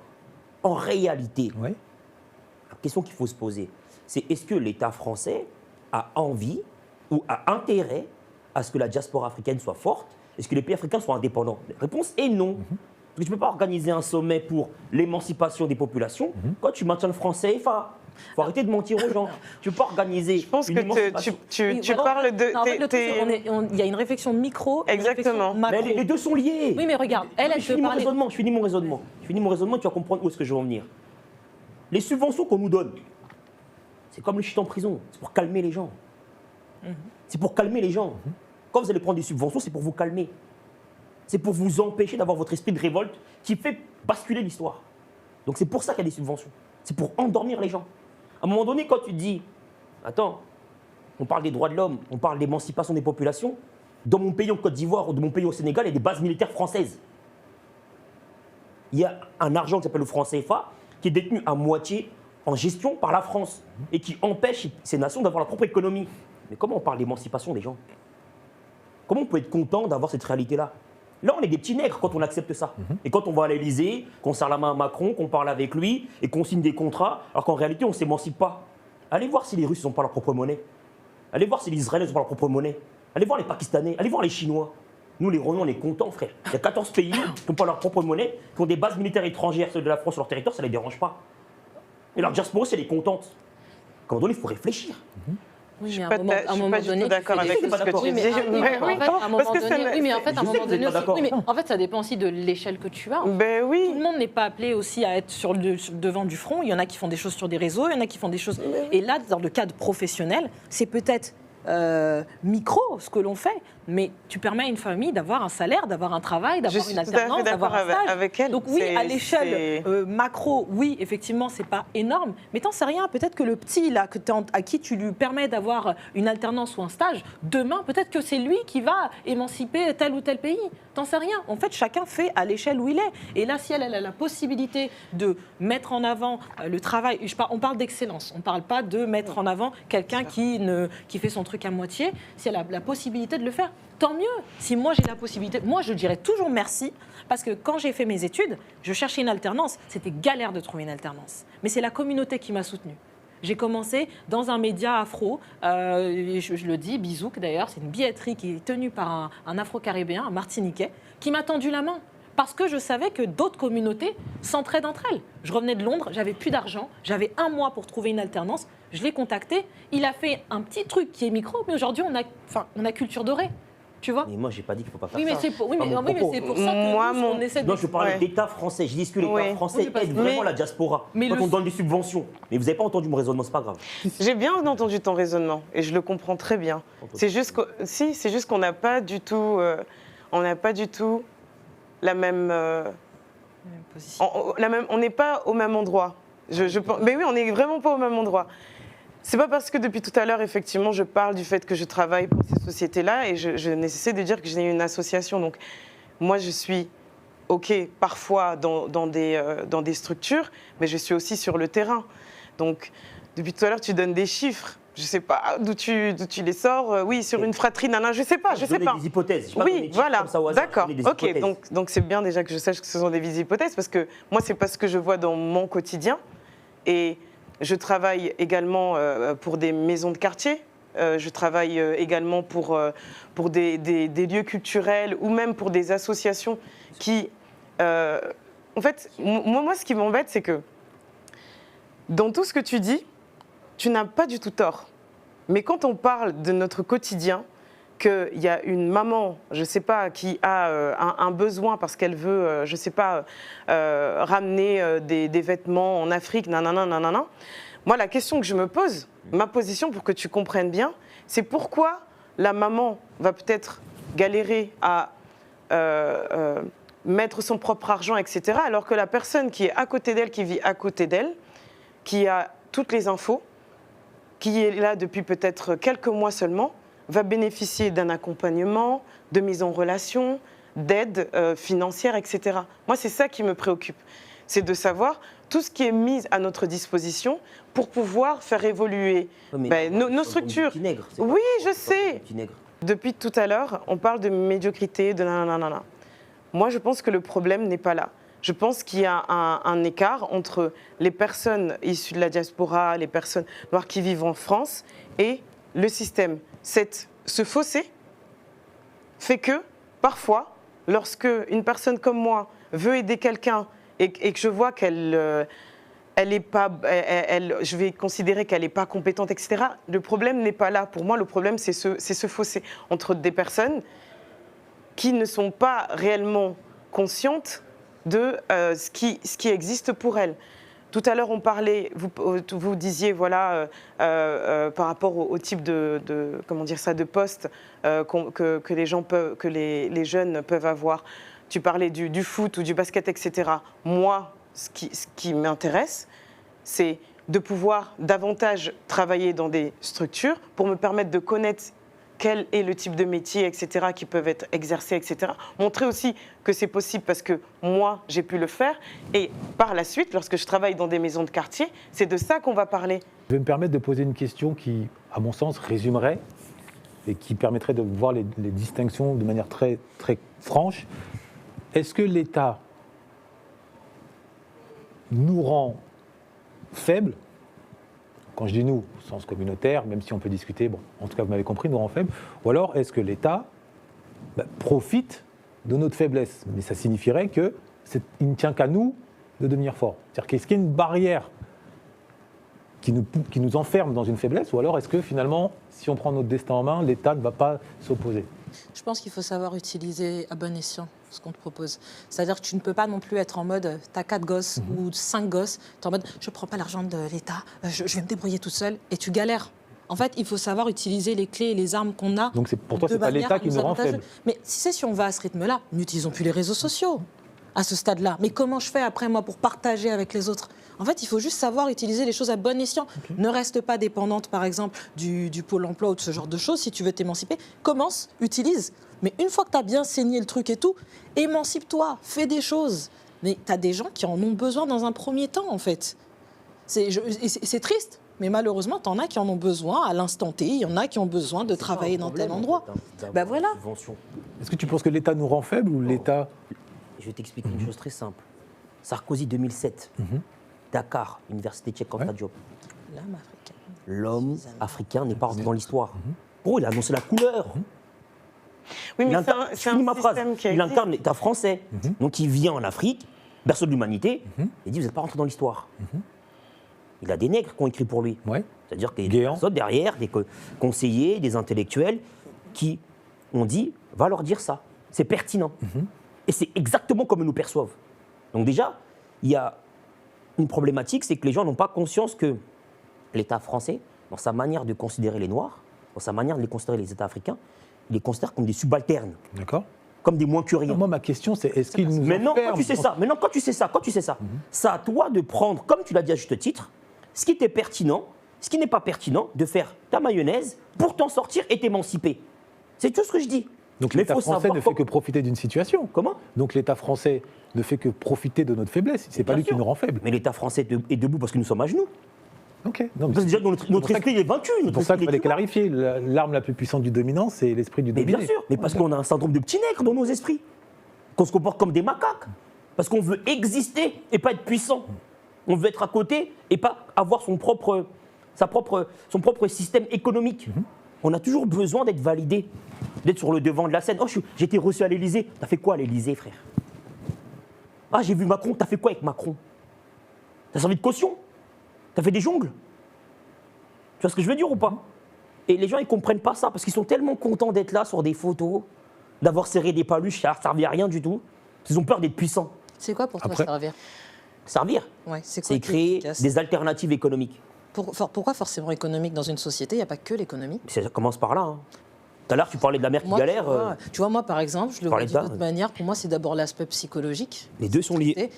En réalité, la question qu'il faut se poser, c'est est-ce que l'État français a envie ou a intérêt à ce que la diaspora africaine soit forte? Est-ce que les pays africains sont indépendants? La réponse est non. Parce que tu ne peux pas organiser un sommet pour l'émancipation des populations quand tu maintiens le franc CFA. Il faut arrêter de mentir aux gens. Tu ne peux pas organiser. Je pense que tu parles de. Il y a une réflexion micro. Exactement. Mais les deux sont liés. Oui, mais regarde, elle je finis mon raisonnement. Tu vas comprendre où est-ce que je veux en venir. Les subventions qu'on nous donne, c'est comme le shit en prison. C'est pour calmer les gens. C'est pour calmer les gens. Quand vous allez prendre des subventions, c'est pour vous calmer. C'est pour vous empêcher d'avoir votre esprit de révolte qui fait basculer l'histoire. Donc c'est pour ça qu'il y a des subventions. C'est pour endormir les gens. À un moment donné, quand tu dis, attends, on parle des droits de l'homme, on parle d'émancipation des populations, dans mon pays en Côte d'Ivoire ou dans mon pays au Sénégal, il y a des bases militaires françaises. Il y a un argent qui s'appelle le franc CFA qui est détenu à moitié en gestion par la France et qui empêche ces nations d'avoir leur propre économie. Mais comment on parle d'émancipation des gens? Comment on peut être content d'avoir cette réalité-là? Là, on est des petits nègres quand on accepte ça. Et quand on va à l'Élysée, qu'on serre la main à Macron, qu'on parle avec lui et qu'on signe des contrats, alors qu'en réalité, on ne s'émancipe pas. Allez voir si les Russes n'ont pas leur propre monnaie. Allez voir si les Israéliens n'ont pas leur propre monnaie. Allez voir les Pakistanais. Allez voir les Chinois. Nous, les Renault, on est contents, frère. Il y a 14 pays qui n'ont pas leur propre monnaie, qui ont des bases militaires étrangères, celles de la France sur leur territoire, ça ne les dérange pas. Et leur diaspora, elle est contente. À un moment donné, il faut réfléchir. Oui, je ne suis pas du tout d'accord avec ce que tu dis. Mais en fait, à un moment donné, en fait, ça dépend aussi de l'échelle que tu as. Tout le monde n'est pas appelé aussi à être sur le devant du front. Il y en a qui font des choses sur des réseaux, il y en a qui font des choses. Et là, dans le cadre professionnel, c'est peut-être micro ce que l'on fait, mais tu permets à une famille d'avoir un salaire, d'avoir un travail, d'avoir une alternance, d'avoir un stage. Avec elle. Donc oui, à l'échelle macro, oui, effectivement, c'est pas énorme, mais t'en sais rien. Peut-être que le petit là, à qui tu lui permets d'avoir une alternance ou un stage, demain, peut-être que c'est lui qui va émanciper tel ou tel pays. T'en sais rien. En fait, chacun fait à l'échelle où il est. Et là, si elle a la possibilité de mettre en avant le travail, on parle d'excellence. On parle pas de mettre en avant quelqu'un qui fait son truc à moitié. Si elle a la possibilité de le faire, tant mieux. Si moi j'ai la possibilité, moi je dirais toujours merci, parce que quand j'ai fait mes études, je cherchais une alternance. C'était galère de trouver une alternance. Mais c'est la communauté qui m'a soutenue. J'ai commencé dans un média afro, je le dis, Bizouk d'ailleurs, c'est une billetterie qui est tenue par un afro-caribéen, un martiniquais, qui m'a tendu la main. Parce que je savais que d'autres communautés s'entraident entre elles. Je revenais de Londres, j'avais plus d'argent, j'avais 1 mois pour trouver une alternance. Je l'ai contacté, il a fait un petit truc qui est micro, mais aujourd'hui on a culture dorée. Tu vois? Mais moi, j'ai pas dit qu'il faut pas faire ça. Mais c'est pour ça que on essaie de... Non, je parlais d'État français. Je dis que l'État français aide vraiment la diaspora. Quand on donne des subventions. Mais vous n'avez pas entendu mon raisonnement, c'est pas grave. J'ai bien entendu ton raisonnement et je le comprends très bien. C'est juste qu'on n'a pas du tout... la même position. On n'est pas au même endroit. Mais oui, on n'est vraiment pas au même endroit. C'est pas parce que depuis tout à l'heure, effectivement, je parle du fait que je travaille pour ces sociétés-là et je n'essaie de dire que j'ai une association. Donc, moi, je suis, OK, parfois dans des structures, mais je suis aussi sur le terrain. Donc, depuis tout à l'heure, tu donnes des chiffres. je sais pas d'où tu les sors. Oui, sur une fratrie, nana, je sais pas. Je sais pas. Des hypothèses. Oui, voilà. D'accord. Ok, donc c'est bien déjà que je sache que ce sont des hypothèses parce que moi, c'est pas ce que je vois dans mon quotidien. Et je travaille également pour des maisons de quartier. Je travaille également pour des lieux culturels ou même pour des associations qui... en fait, moi, ce qui m'embête, c'est que dans tout ce que tu dis, tu n'as pas du tout tort. Mais quand on parle de notre quotidien, qu'il y a une maman, je ne sais pas, qui a un besoin parce qu'elle veut, je ne sais pas, ramener des vêtements en Afrique, nanana. Moi, la question que je me pose, ma position pour que tu comprennes bien, c'est pourquoi la maman va peut-être galérer à mettre son propre argent, etc., alors que la personne qui est à côté d'elle, qui vit à côté d'elle, qui a toutes les infos, qui est là depuis peut-être quelques mois seulement, va bénéficier d'un accompagnement, de mise en relation, d'aide financière, etc. Moi, c'est ça qui me préoccupe. C'est de savoir tout ce qui est mis à notre disposition pour pouvoir faire évoluer nos structures. Oui, je sais. Depuis tout à l'heure, on parle de médiocrité, de nanana. Moi, je pense que le problème n'est pas là. Je pense qu'il y a un écart entre les personnes issues de la diaspora, les personnes noires qui vivent en France et le système. Ce fossé fait que, parfois, lorsque une personne comme moi veut aider quelqu'un et que je vois qu'elle est pas, je vais considérer qu'elle n'est pas compétente, etc., le problème n'est pas là. Pour moi, le problème, c'est ce fossé entre des personnes qui ne sont pas réellement conscientes de ce qui existe pour elles. Tout à l'heure, on parlait, vous disiez, voilà, par rapport au type de poste que les gens peuvent, que les jeunes peuvent avoir. Tu parlais du foot ou du basket, etc. Moi, ce qui m'intéresse, c'est de pouvoir davantage travailler dans des structures pour me permettre de connaître quel est le type de métier, etc., qui peuvent être exercés, etc. Montrer aussi que c'est possible parce que moi, j'ai pu le faire. Et par la suite, lorsque je travaille dans des maisons de quartier, c'est de ça qu'on va parler. Je vais me permettre de poser une question qui, à mon sens, résumerait et qui permettrait de voir les distinctions de manière très, très franche. Est-ce que l'État nous rend faibles? Quand je dis nous, au sens communautaire, même si on peut discuter, bon, en tout cas vous m'avez compris, nous rend faibles. Ou alors est-ce que l'État profite de notre faiblesse? Mais ça signifierait qu'il ne tient qu'à nous de devenir forts. C'est-à-dire qu'est-ce qu'il y a une barrière qui nous enferme dans une faiblesse? Ou alors est-ce que finalement, si on prend notre destin en main, l'État ne va pas s'opposer? Je pense qu'il faut savoir utiliser à bon escient ce qu'on te propose. C'est-à-dire que tu ne peux pas non plus être en mode t'as 4 gosses ou 5 gosses, t'es en mode je prends pas l'argent de l'État, je vais me débrouiller toute seule et tu galères. En fait, il faut savoir utiliser les clés et les armes qu'on a. Donc pour toi, c'est pas l'État qui nous rend faibles. Mais si on va à ce rythme-là, n'utilisons plus les réseaux sociaux à ce stade-là. Mais comment je fais après, moi, pour partager avec les autres? En fait, il faut juste savoir utiliser les choses à bon escient. Okay. Ne reste pas dépendante, par exemple, du Pôle emploi ou de ce genre de choses. Si tu veux t'émanciper, commence, utilise. Mais une fois que tu as bien saigné le truc et tout, émancipe-toi, fais des choses. Mais tu as des gens qui en ont besoin dans un premier temps, en fait. C'est triste, mais malheureusement, tu en as qui en ont besoin à l'instant T. Il y en a qui ont besoin de travailler dans tel endroit. Ben voilà. Est-ce que tu penses que l'État nous rend faibles ou l'État... Je vais t'expliquer une chose très simple. Sarkozy 2007, Dakar, Université Cheikh Anta Diop. L'homme africain n'est pas rentré dans l'histoire. Oh, il a annoncé la couleur. Oui, mais c'est un système qui il incarne l'État français. Donc il vient en Afrique, berceau de l'humanité, et dit vous n'êtes pas rentré dans l'histoire. Il a des nègres qui ont écrit pour lui. Ouais. C'est-à-dire qu'il y a des personnes derrière, des conseillers, des intellectuels, qui ont dit va leur dire ça. C'est pertinent. Et c'est exactement comme ils nous perçoivent. Donc déjà, il y a une problématique, c'est que les gens n'ont pas conscience que l'État français, dans sa manière de considérer les Noirs, dans sa manière de les considérer les États africains, il les considère comme des subalternes. D'accord. Comme des moins que rien. Moi, ma question, c'est est-ce qu'ils nous Maintenant, quand tu sais ça, c'est à toi de prendre, comme tu l'as dit à juste titre, ce qui était pertinent, ce qui n'est pas pertinent, de faire ta mayonnaise pour t'en sortir et t'émanciper. C'est tout ce que je dis. Donc l'État français ne fait que profiter d'une situation. Comment ? Donc l'État français ne fait que profiter de notre faiblesse. C'est pas lui qui nous rend faibles. Mais l'État français est debout parce que nous sommes à genoux. Ok. Non, Parce que déjà, notre esprit est vaincu. C'est pour ça qu'il fallait clarifier. L'arme la plus puissante du dominant, c'est l'esprit du dominé. Mais bien sûr, mais parce qu'on a un syndrome de petit nègre dans nos esprits. Qu'on se comporte comme des macaques. Parce qu'on veut exister et pas être puissant. On veut être à côté et pas avoir son propre système économique. On a toujours besoin d'être validé, d'être sur le devant de la scène. Oh, j'ai été reçu à l'Élysée. T'as fait quoi à l'Élysée, frère? Ah, j'ai vu Macron. T'as fait quoi avec Macron? T'as servi de caution? T'as fait des jongles? Tu vois ce que je veux dire ou pas? Et les gens, ils ne comprennent pas ça parce qu'ils sont tellement contents d'être là sur des photos, d'avoir serré des paluches, ça ne servait à rien du tout. Ils ont peur d'être puissants. C'est quoi pour toi servir? Servir, Ouais, c'est créer des alternatives économiques. Pourquoi forcément économique dans une société? Il n'y a pas que l'économie. Ça commence par là. Hein. Tout à l'heure, tu parlais de la mère qui galère. Tu vois, moi, par exemple, je le vois d'une autre manière. Pour moi, c'est d'abord l'aspect psychologique. Les deux sont liés.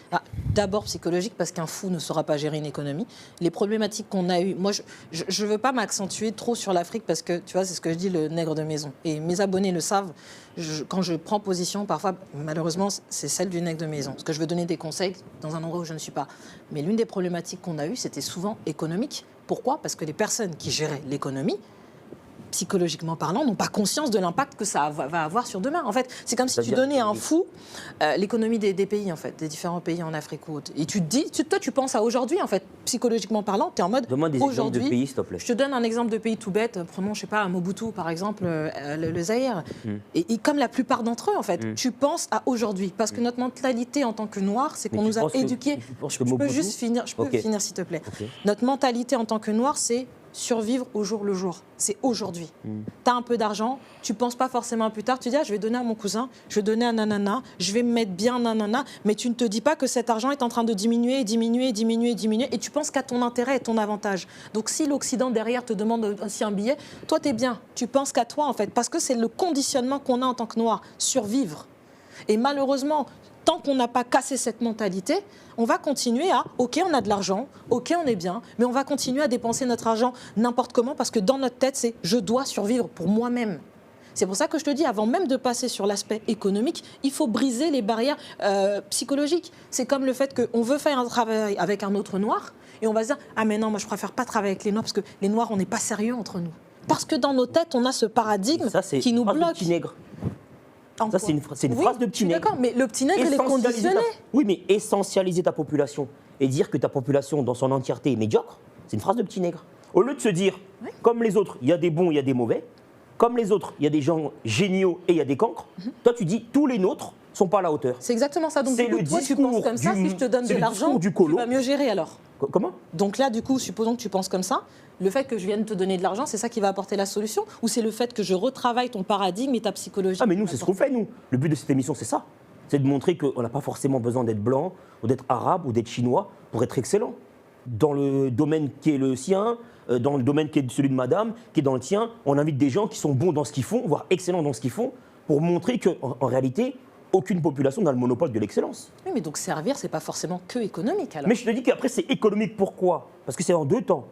D'abord psychologique, parce qu'un fou ne saura pas gérer une économie. Les problématiques qu'on a eues... Moi, je ne veux pas m'accentuer trop sur l'Afrique, parce que, tu vois, c'est ce que je dis, le nègre de maison. Et mes abonnés le savent. Quand je prends position, parfois, malheureusement, c'est celle du nègre de maison. Parce que je veux donner des conseils dans un endroit où je ne suis pas. Mais l'une des problématiques qu'on a eues, c'était souvent économique. Pourquoi? Parce que les personnes qui géraient l'économie, psychologiquement parlant, n'ont pas conscience de l'impact que ça va avoir sur demain. En fait, c'est comme si tu donnais à un fou l'économie des pays, en fait, des différents pays en Afrique ou autre. Et tu te dis, toi, tu penses à aujourd'hui, en fait, psychologiquement parlant, tu es en mode aujourd'hui. De pays, s'il te plaît. Je te donne un exemple de pays tout bête. Prenons, je sais pas, Mobutu, par exemple, le Zaïre. Et comme la plupart d'entre eux, en fait, tu penses à aujourd'hui. Parce que notre mentalité en tant que Noirs, c'est qu'on nous a éduqués. Je peux juste finir, finir, s'il te plaît. Notre mentalité en tant que Noirs, c'est survivre au jour le jour. C'est aujourd'hui. Tu as un peu d'argent, tu penses pas forcément à plus tard, tu dis je vais donner à mon cousin, je vais donner à nanana, je vais me mettre bien nanana, mais tu ne te dis pas que cet argent est en train de diminuer et tu penses qu'à ton intérêt et ton avantage. Donc si l'Occident derrière te demande aussi un billet, toi tu es bien, tu penses qu'à toi en fait, parce que c'est le conditionnement qu'on a en tant que Noir, survivre. Et malheureusement, tant qu'on n'a pas cassé cette mentalité, on va continuer à, ok, on a de l'argent, ok, on est bien, mais on va continuer à dépenser notre argent n'importe comment parce que dans notre tête, c'est je dois survivre pour moi-même. C'est pour ça que je te dis, avant même de passer sur l'aspect économique, il faut briser les barrières psychologiques. C'est comme le fait qu'on veut faire un travail avec un autre Noir et on va se dire, ah mais non, moi je préfère pas travailler avec les Noirs parce que les Noirs, on n'est pas sérieux entre nous. Parce que dans nos têtes, on a ce paradigme qui nous bloque. Ça, c'est une phrase de petit nègre. D'accord, mais le petit nègre, il est conditionné. Oui, mais essentialiser ta population et dire que ta population, dans son entièreté, est médiocre, c'est une phrase de petit nègre. Au lieu de se dire, comme les autres, il y a des bons, il y a des mauvais, comme les autres, il y a des gens géniaux et il y a des cancres, toi, tu dis, tous les nôtres ne sont pas à la hauteur. C'est exactement ça. Donc, du coup, toi, tu penses comme ça, si je te donne de l'argent, tu vas mieux gérer alors. Comment? Donc là, du coup, supposons que tu penses comme ça. Le fait que je vienne te donner de l'argent, c'est ça qui va apporter la solution? Ou c'est le fait que je retravaille ton paradigme et ta psychologie? Ah, mais nous, c'est ce qu'on fait, nous. Le but de cette émission, c'est ça. C'est de montrer qu'on n'a pas forcément besoin d'être blanc, ou d'être arabe, ou d'être chinois pour être excellent. Dans le domaine qui est le sien, dans le domaine qui est celui de madame, qui est dans le tien, on invite des gens qui sont bons dans ce qu'ils font, voire excellents dans ce qu'ils font, pour montrer qu'en réalité, aucune population n'a le monopole de l'excellence. Oui, mais donc servir, c'est pas forcément que économique, alors. Mais je te dis qu'après, c'est économique. Pourquoi? Parce que c'est en deux temps.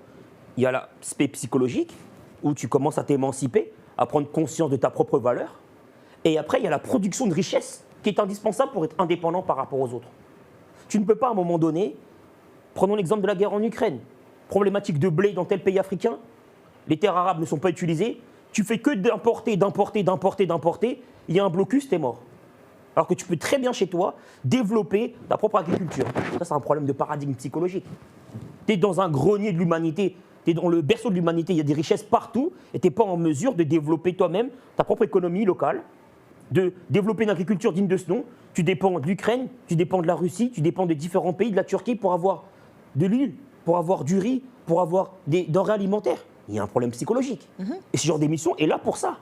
Il y a l'aspect psychologique, où tu commences à t'émanciper, à prendre conscience de ta propre valeur. Et après, il y a la production de richesse, qui est indispensable pour être indépendant par rapport aux autres. Tu ne peux pas, à un moment donné, prenons l'exemple de la guerre en Ukraine, problématique de blé dans tel pays africain, les terres arabes ne sont pas utilisées, tu fais que d'importer, il y a un blocus, t'es mort. Alors que tu peux très bien chez toi développer ta propre agriculture. Ça, c'est un problème de paradigme psychologique. Tu es dans un grenier de l'humanité, tu es dans le berceau de l'humanité, il y a des richesses partout, et tu n'es pas en mesure de développer toi-même ta propre économie locale, de développer une agriculture digne de ce nom. Tu dépends de l'Ukraine, tu dépends de la Russie, tu dépends de différents pays, de la Turquie pour avoir de l'huile, pour avoir du riz, pour avoir des denrées alimentaires. Il y a un problème psychologique. Et ce genre d'émission est là pour ça.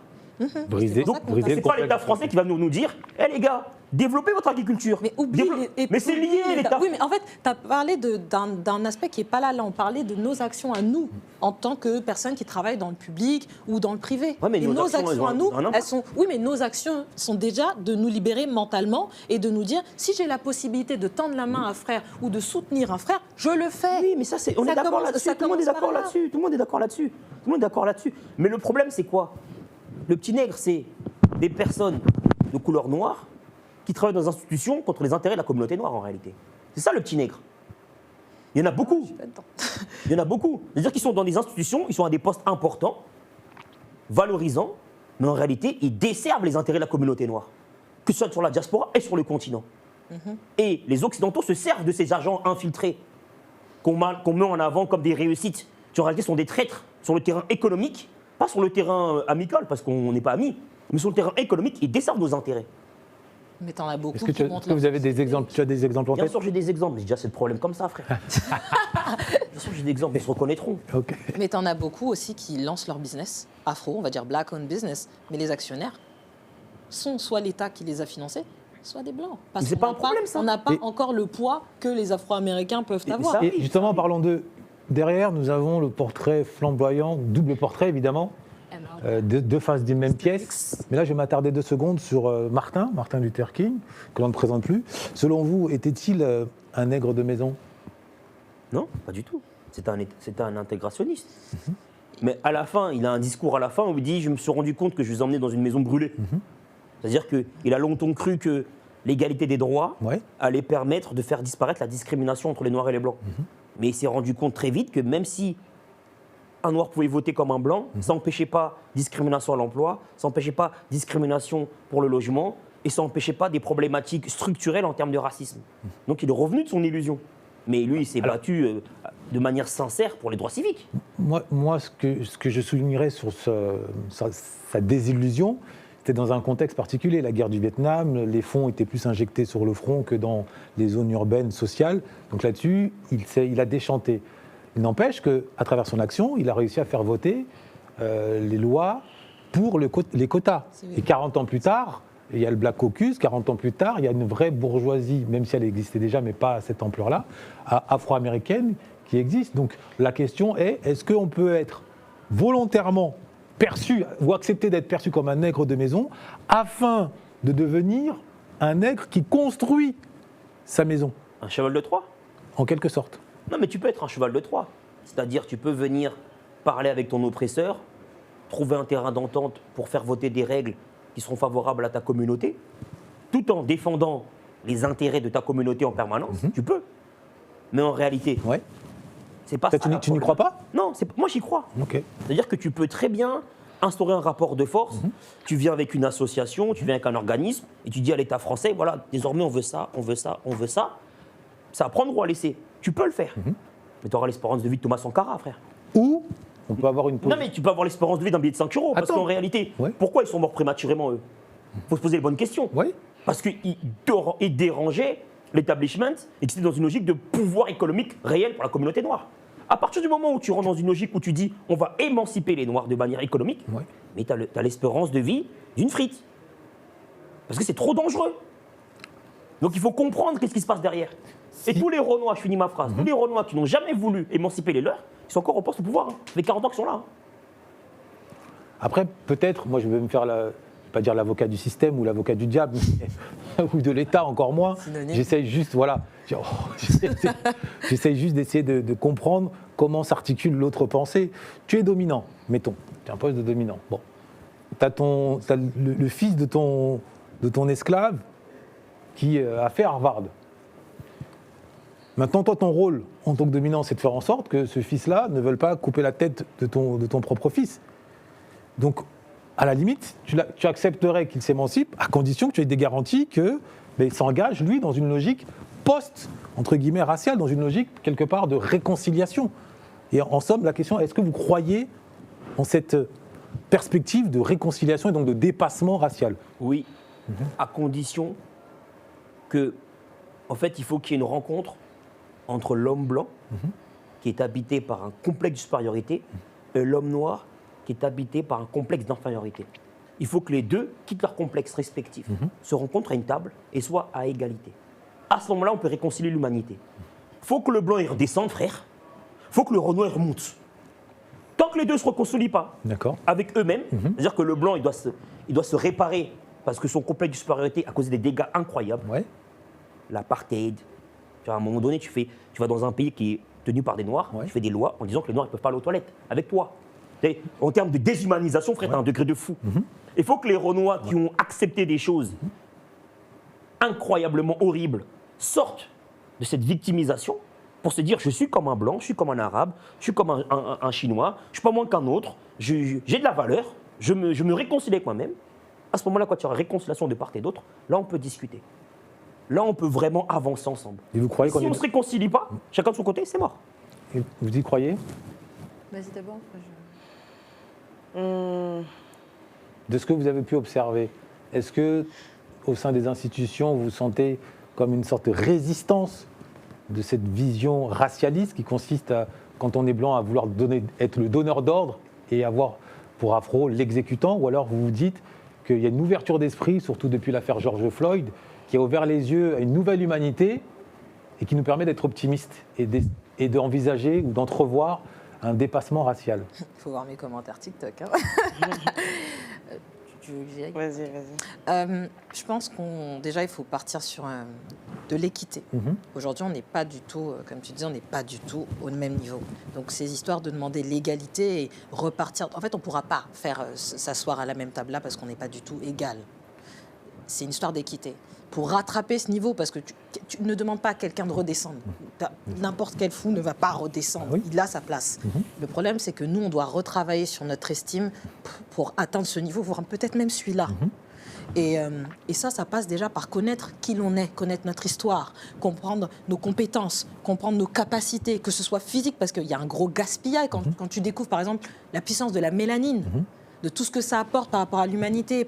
Briser. Donc, c'est pas l'État français qui va nous dire « Hé les gars, développez votre agriculture ». Mais c'est lié, l'État. Oui, mais en fait, tu as parlé d'un aspect qui n'est pas là. Là, on parlait de nos actions à nous, en tant que personnes qui travaillent dans le public ou dans le privé. Ouais, mais et nos actions à nous, elles sont... Oui, mais nos actions sont déjà de nous libérer mentalement et de nous dire, si j'ai la possibilité de tendre la main à un frère ou de soutenir un frère, je le fais. Oui, mais ça, on est d'accord là-dessus. Tout le monde est d'accord là-dessus. Tout le monde est d'accord là-dessus. Tout le monde est d'accord là-dessus. Mais le problème, c'est quoi? Le petit nègre, c'est des personnes de couleur noire qui travaillent dans des institutions contre les intérêts de la communauté noire, en réalité. C'est ça, le petit nègre. Il y en a beaucoup. Il y en a beaucoup. C'est-à-dire qu'ils sont dans des institutions, ils sont à des postes importants, valorisants, mais en réalité, ils desservent les intérêts de la communauté noire, que ce soit sur la diaspora et sur le continent. Et les Occidentaux se servent de ces agents infiltrés qu'on met en avant comme des réussites, qui en réalité sont des traîtres sur le terrain économique, pas sur le terrain amical, parce qu'on n'est pas amis, mais sur le terrain économique, ils desservent nos intérêts. Mais t'en as beaucoup. Est-ce que vous avez des exemples? Tu as des exemples en tête? Bien sûr, j'ai des exemples, mais j'ai déjà assez de problèmes comme ça, frère. Bien sûr, j'ai des exemples, ils se reconnaîtront. Okay. Mais t'en as beaucoup aussi qui lancent leur business afro, on va dire black-owned business, mais les actionnaires sont soit l'État qui les a financés, soit des Blancs. Parce mais c'est pas un problème, ça. On n'a pas encore le poids que les Afro-Américains peuvent avoir. Et justement, parlons d'eux. Derrière, nous avons le portrait flamboyant, double portrait évidemment, deux faces d'une même pièce. Mais là, je vais m'attarder 2 secondes sur Martin Luther King, que l'on ne présente plus. Selon vous, était-il un nègre de maison? Non, pas du tout. C'est un intégrationniste. Mais à la fin, il a un discours à la fin où il dit « Je me suis rendu compte que je vous emmenais dans une maison brûlée ». C'est-à-dire qu'il a longtemps cru que l'égalité des droits allait permettre de faire disparaître la discrimination entre les Noirs et les Blancs. Mais il s'est rendu compte très vite que même si un Noir pouvait voter comme un Blanc, ça n'empêchait pas discrimination à l'emploi, ça n'empêchait pas discrimination pour le logement, et ça n'empêchait pas des problématiques structurelles en termes de racisme. Donc il est revenu de son illusion. Mais lui, il s'est battu de manière sincère pour les droits civiques. Moi ce que je soulignerais sur sa désillusion, c'était dans un contexte particulier, la guerre du Vietnam, les fonds étaient plus injectés sur le front que dans les zones urbaines sociales. Donc là-dessus, il a déchanté. Il n'empêche qu'à travers son action, il a réussi à faire voter les lois pour les quotas. Et 40 ans plus tard, il y a le Black Caucus, 40 ans plus tard, il y a une vraie bourgeoisie, même si elle existait déjà, mais pas à cette ampleur-là, afro-américaine qui existe. Donc la question est-ce qu'on peut être volontairement perçu ou accepter d'être perçu comme un nègre de maison afin de devenir un nègre qui construit sa maison? Un cheval de Troie? En quelque sorte. Non, mais tu peux être un cheval de Troie. C'est-à-dire, tu peux venir parler avec ton oppresseur, trouver un terrain d'entente pour faire voter des règles qui seront favorables à ta communauté, tout en défendant les intérêts de ta communauté en permanence. Tu peux. Mais en réalité, c'est pas ça. Tu n'y crois pas? Non, moi j'y crois. Okay. C'est-à-dire que tu peux très bien instaurer un rapport de force. Tu viens avec une association, tu viens avec un organisme, et tu dis à l'État français, voilà, désormais on veut ça, on veut ça, on veut ça. Ça à prendre ou à laisser. Tu peux le faire. Mais tu auras l'espérance de vie de Thomas Sankara, frère. Ou on peut avoir une pause. Non, mais tu peux avoir l'espérance de vie d'un billet de 5 euros. Parce qu'en réalité, pourquoi ils sont morts prématurément, eux? Il faut se poser les bonnes questions. Parce qu'ils dérangeaient l'établissement et que c'était dans une logique de pouvoir économique réel pour la communauté noire. À partir du moment où tu rentres dans une logique où tu dis on va émanciper les Noirs de manière économique, mais tu as l'espérance de vie d'une frite. Parce que c'est trop dangereux. Donc il faut comprendre qu'est-ce qui se passe derrière. Et tous les Renois, je finis ma phrase, tous les Renois qui n'ont jamais voulu émanciper les leurs, ils sont encore au poste au pouvoir. Ça fait 40 ans qu'ils sont là. Après, peut-être, moi je vais me faire, pas dire l'avocat du système ou l'avocat du diable, ou de l'État encore moins. J'essaye juste, j'essaye juste d'essayer de comprendre comment s'articule l'autre pensée. Tu es dominant, mettons, tu as un poste de dominant. Bon, tu as le fils de ton esclave qui a fait Harvard. Maintenant, toi, ton rôle en tant que dominant, c'est de faire en sorte que ce fils-là ne veuille pas couper la tête de ton propre fils. Donc, à la limite, tu accepterais qu'il s'émancipe à condition que tu aies des garanties qu'il s'engage, lui, dans une logique entre guillemets, raciale, dans une logique, quelque part, de réconciliation. Et en somme, la question, est-ce que vous croyez en cette perspective de réconciliation et donc de dépassement racial? Oui, à condition que, en fait, il faut qu'il y ait une rencontre entre l'homme blanc, qui est habité par un complexe de supériorité, et l'homme noir, qui est habité par un complexe d'infériorité. Il faut que les deux quittent leurs complexes respectifs, se rencontrent à une table et soient à égalité. À ce moment-là, on peut réconcilier l'humanité. Il faut que le blanc il redescende, frère. Il faut que le Renoir remonte. Tant que les deux ne se réconcilient pas avec eux-mêmes, c'est-à-dire que le blanc il doit se réparer parce que son complexe de supériorité a causé des dégâts incroyables. L'apartheid. À un moment donné, tu vas dans un pays qui est tenu par des Noirs, tu fais des lois en disant que les Noirs ne peuvent pas aller aux toilettes avec toi. En termes de déshumanisation, frère, t'as un degré de fou. Il faut que les Renois qui ont accepté des choses incroyablement horribles sortent de cette victimisation pour se dire je suis comme un blanc, je suis comme un arabe, je suis comme un chinois, je suis pas moins qu'un autre, j'ai de la valeur, je me réconcilie avec moi-même. À ce moment-là, quand il y aura réconciliation de part et d'autre, là on peut discuter. Là on peut vraiment avancer ensemble. Et vous croyez si on ne se réconcilie pas, chacun de son côté, c'est mort. Et vous y croyez? Vas-y d'abord. De ce que vous avez pu observer, est-ce que au sein des institutions, vous sentez comme une sorte de résistance de cette vision racialiste qui consiste, quand on est blanc, à vouloir être le donneur d'ordre et avoir pour afro l'exécutant, ou alors vous vous dites qu'il y a une ouverture d'esprit, surtout depuis l'affaire George Floyd, qui a ouvert les yeux à une nouvelle humanité et qui nous permet d'être optimistes et d'envisager ou d'entrevoir un dépassement racial. Il faut voir mes commentaires TikTok. Hein. Tu veux que j'y aille ? Vas-y. Je pense déjà il faut partir sur de l'équité. Aujourd'hui, on n'est pas du tout, comme tu dis, on n'est pas du tout au même niveau. Donc ces histoires de demander l'égalité et repartir, en fait, on ne pourra pas faire s'asseoir à la même table là parce qu'on n'est pas du tout égal. C'est une histoire d'équité. Pour rattraper ce niveau, parce que tu ne demandes pas à quelqu'un de redescendre. N'importe quel fou ne va pas redescendre. Oui. Il a sa place. Le problème, c'est que nous, on doit retravailler sur notre estime pour atteindre ce niveau, voire peut-être même celui-là. Et ça passe déjà par connaître qui l'on est, connaître notre histoire, comprendre nos compétences, comprendre nos capacités, que ce soit physique, parce qu'il y a un gros gaspillage quand tu découvres, par exemple, la puissance de la mélanine. De tout ce que ça apporte par rapport à l'humanité,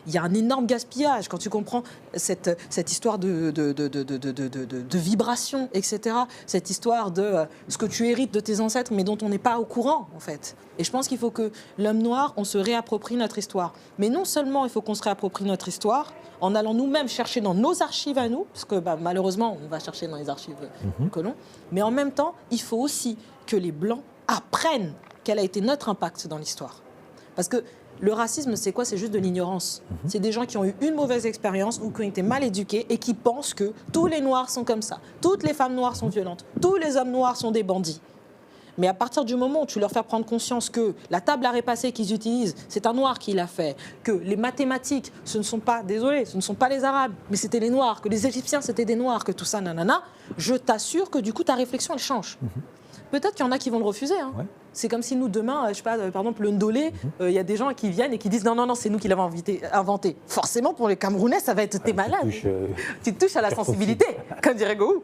il y a un énorme gaspillage quand tu comprends cette histoire de vibration, etc. Cette histoire de ce que tu hérites de tes ancêtres, mais dont on n'est pas au courant, en fait. Et je pense qu'il faut que l'homme noir, on se réapproprie notre histoire. Mais non seulement il faut qu'on se réapproprie notre histoire, en allant nous-mêmes chercher dans nos archives à nous, parce que malheureusement, on va chercher dans les archives colons, mais en même temps, il faut aussi que les Blancs apprennent quel a été notre impact dans l'histoire. Parce que le racisme, c'est quoi? C'est juste de l'ignorance. C'est des gens qui ont eu une mauvaise expérience ou qui ont été mal éduqués et qui pensent que tous les Noirs sont comme ça, toutes les femmes noires sont violentes, tous les hommes noirs sont des bandits. Mais à partir du moment où tu leur fais prendre conscience que la table à repasser qu'ils utilisent, c'est un Noir qui l'a fait, que les mathématiques, ce ne sont pas, désolé, ce ne sont pas les Arabes, mais c'était les Noirs, que les Égyptiens, c'était des Noirs, que tout ça, nanana, je t'assure que du coup, ta réflexion, elle change. Peut-être qu'il y en a qui vont le refuser. Hein. Ouais. C'est comme si nous, demain, je sais pas, par exemple, le ndolé, y a des gens qui viennent et qui disent non, c'est nous qui l'avons inventé. Forcément, pour les Camerounais, ça va être t'es malade. Tu te touches à la sensibilité, comme dirait Gou.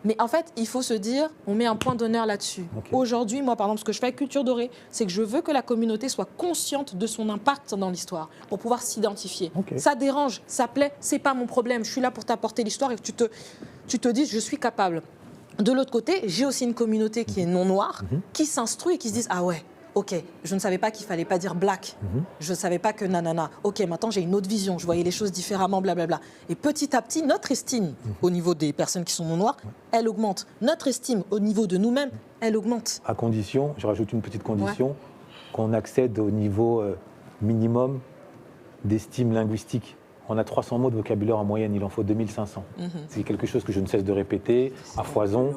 Mais en fait, il faut se dire, on met un point d'honneur là-dessus. Okay. Aujourd'hui, moi, par exemple, ce que je fais avec Culture Dorée, c'est que je veux que la communauté soit consciente de son impact dans l'histoire, pour pouvoir s'identifier. Okay. Ça dérange, ça plaît, c'est pas mon problème. Je suis là pour t'apporter l'histoire et que tu te dises, je suis capable. De l'autre côté, j'ai aussi une communauté qui est non noire, qui s'instruit et qui se disent « Ah ouais, ok, je ne savais pas qu'il ne fallait pas dire black, je ne savais pas que nanana, ok, maintenant j'ai une autre vision, je voyais les choses différemment, blablabla. » Et petit à petit, notre estime au niveau des personnes qui sont non noires, elle augmente. Notre estime au niveau de nous-mêmes, elle augmente. À condition, je rajoute une petite condition, qu'on accède au niveau minimum d'estime linguistique. On a 300 mots de vocabulaire en moyenne, il en faut 2500. C'est quelque chose que je ne cesse de répéter, à foison.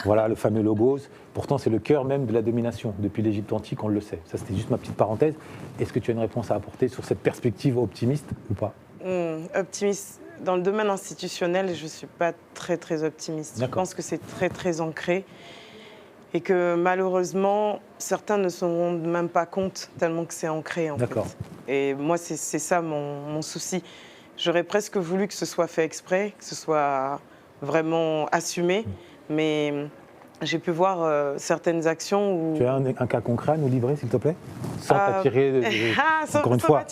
Voilà, le fameux logos. Pourtant, c'est le cœur même de la domination. Depuis l'Égypte antique, on le sait. Ça, c'était juste ma petite parenthèse. Est-ce que tu as une réponse à apporter sur cette perspective optimiste ou pas? Optimiste. Dans le domaine institutionnel, je ne suis pas très, très optimiste. Je pense que c'est très, très ancré. Et que malheureusement, certains ne se rendent même pas compte tellement que c'est ancré, en fait. Et moi, c'est ça mon souci. J'aurais presque voulu que ce soit fait exprès, que ce soit vraiment assumé, mais j'ai pu voir certaines actions où... Tu as un cas concret à nous livrer, s'il te plaît? Sans t'attirer, encore une fois,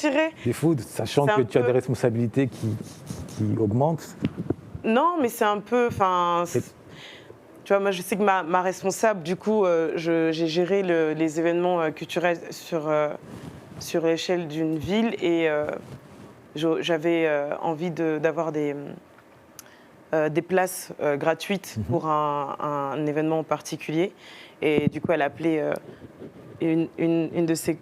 des fous, sachant que tu as des responsabilités qui augmentent. Non, mais c'est un peu... Tu vois, moi, je sais que ma responsable, du coup, j'ai géré les événements culturels sur l'échelle d'une ville et j'avais envie d'avoir des places gratuites pour un événement en particulier. Et du coup, elle a appelé une de ses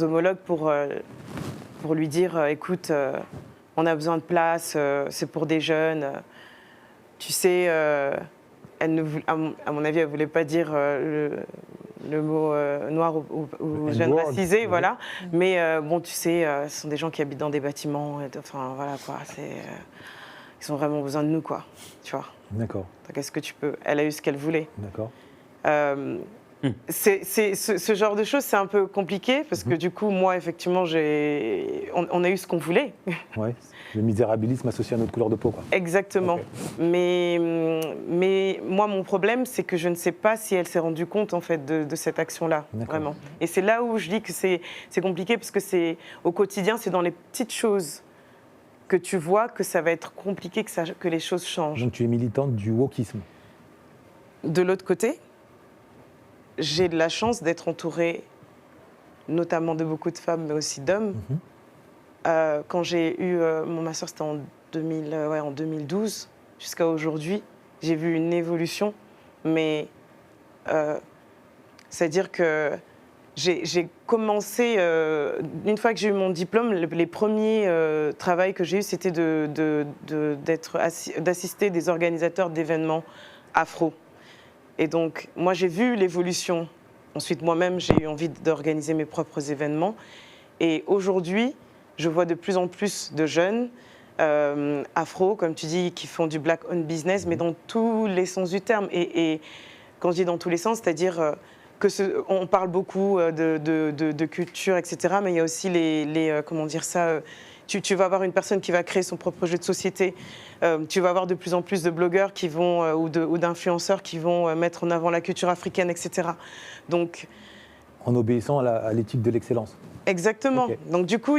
homologues pour lui dire écoute, on a besoin de places, c'est pour des jeunes. Tu sais, à mon avis, elle ne voulait pas dire le mot noir ou jeune racisé, voilà. Mais bon, tu sais, ce sont des gens qui habitent dans des bâtiments. Enfin, voilà quoi. ont vraiment besoin de nous, quoi. Tu vois. D'accord. Donc, est-ce que tu peux... Elle a eu ce qu'elle voulait. D'accord. Ce genre de choses, c'est un peu compliqué parce que du coup, moi, effectivement, on a eu ce qu'on voulait. Ouais. Le misérabilisme associé à notre couleur de peau, quoi. Exactement. Okay. Mais moi, mon problème, c'est que je ne sais pas si elle s'est rendue compte en fait de cette action-là, vraiment. Et c'est là où je dis que c'est compliqué parce que c'est au quotidien, c'est dans les petites choses que tu vois que ça va être compliqué que les choses changent. Donc tu es militante du wokisme. De l'autre côté, j'ai de la chance d'être entourée notamment de beaucoup de femmes, mais aussi d'hommes. Quand j'ai eu mon master, c'était en 2012, jusqu'à aujourd'hui, j'ai vu une évolution. Mais c'est-à-dire que j'ai commencé, une fois que j'ai eu mon diplôme, les premiers travaux que j'ai eus, c'était d'assister des organisateurs d'événements afro. Et donc, moi, j'ai vu l'évolution. Ensuite, moi-même, j'ai eu envie d'organiser mes propres événements. Et aujourd'hui, je vois de plus en plus de jeunes afro, comme tu dis, qui font du black-owned business, mais dans tous les sens du terme. Et quand je dis dans tous les sens, c'est-à-dire on parle beaucoup de culture, etc., mais il y a aussi comment dire ça, tu vas avoir une personne qui va créer son propre jeu de société. Tu vas avoir de plus en plus de blogueurs qui vont, ou d'influenceurs qui vont mettre en avant la culture africaine, etc. Donc, en obéissant à l'éthique de l'excellence. Exactement. Okay. Donc du coup,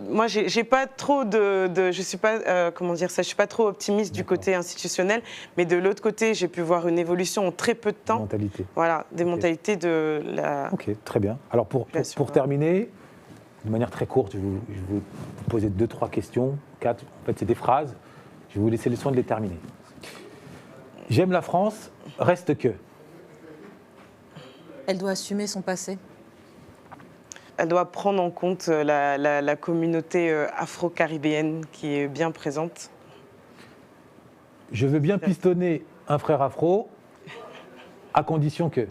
moi, j'ai pas trop je suis pas comment dire ça, je suis pas trop optimiste du côté institutionnel, mais de l'autre côté, j'ai pu voir une évolution en très peu de temps. Mentalité. Voilà, des mentalités de la. Ok, très bien. Alors pour terminer, de manière très courte, je vais vous poser 2-3 questions, 4. En fait, c'est des phrases. Je vais vous laisser le soin de les terminer. J'aime la France, reste que. Elle doit assumer son passé. Elle doit prendre en compte la communauté afro-caribéenne qui est bien présente. Je veux bien pistonner un frère afro, à condition que...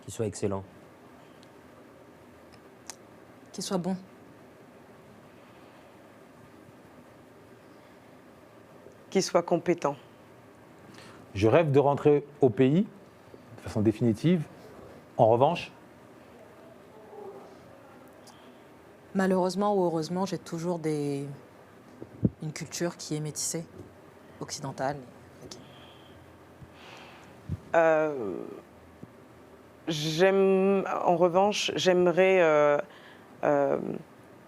Qu'il soit excellent. Qu'il soit bon. Qu'il soit compétent. Je rêve de rentrer au pays, de façon définitive. En revanche... Malheureusement ou heureusement, j'ai toujours une culture qui est métissée, occidentale. En revanche, j'aimerais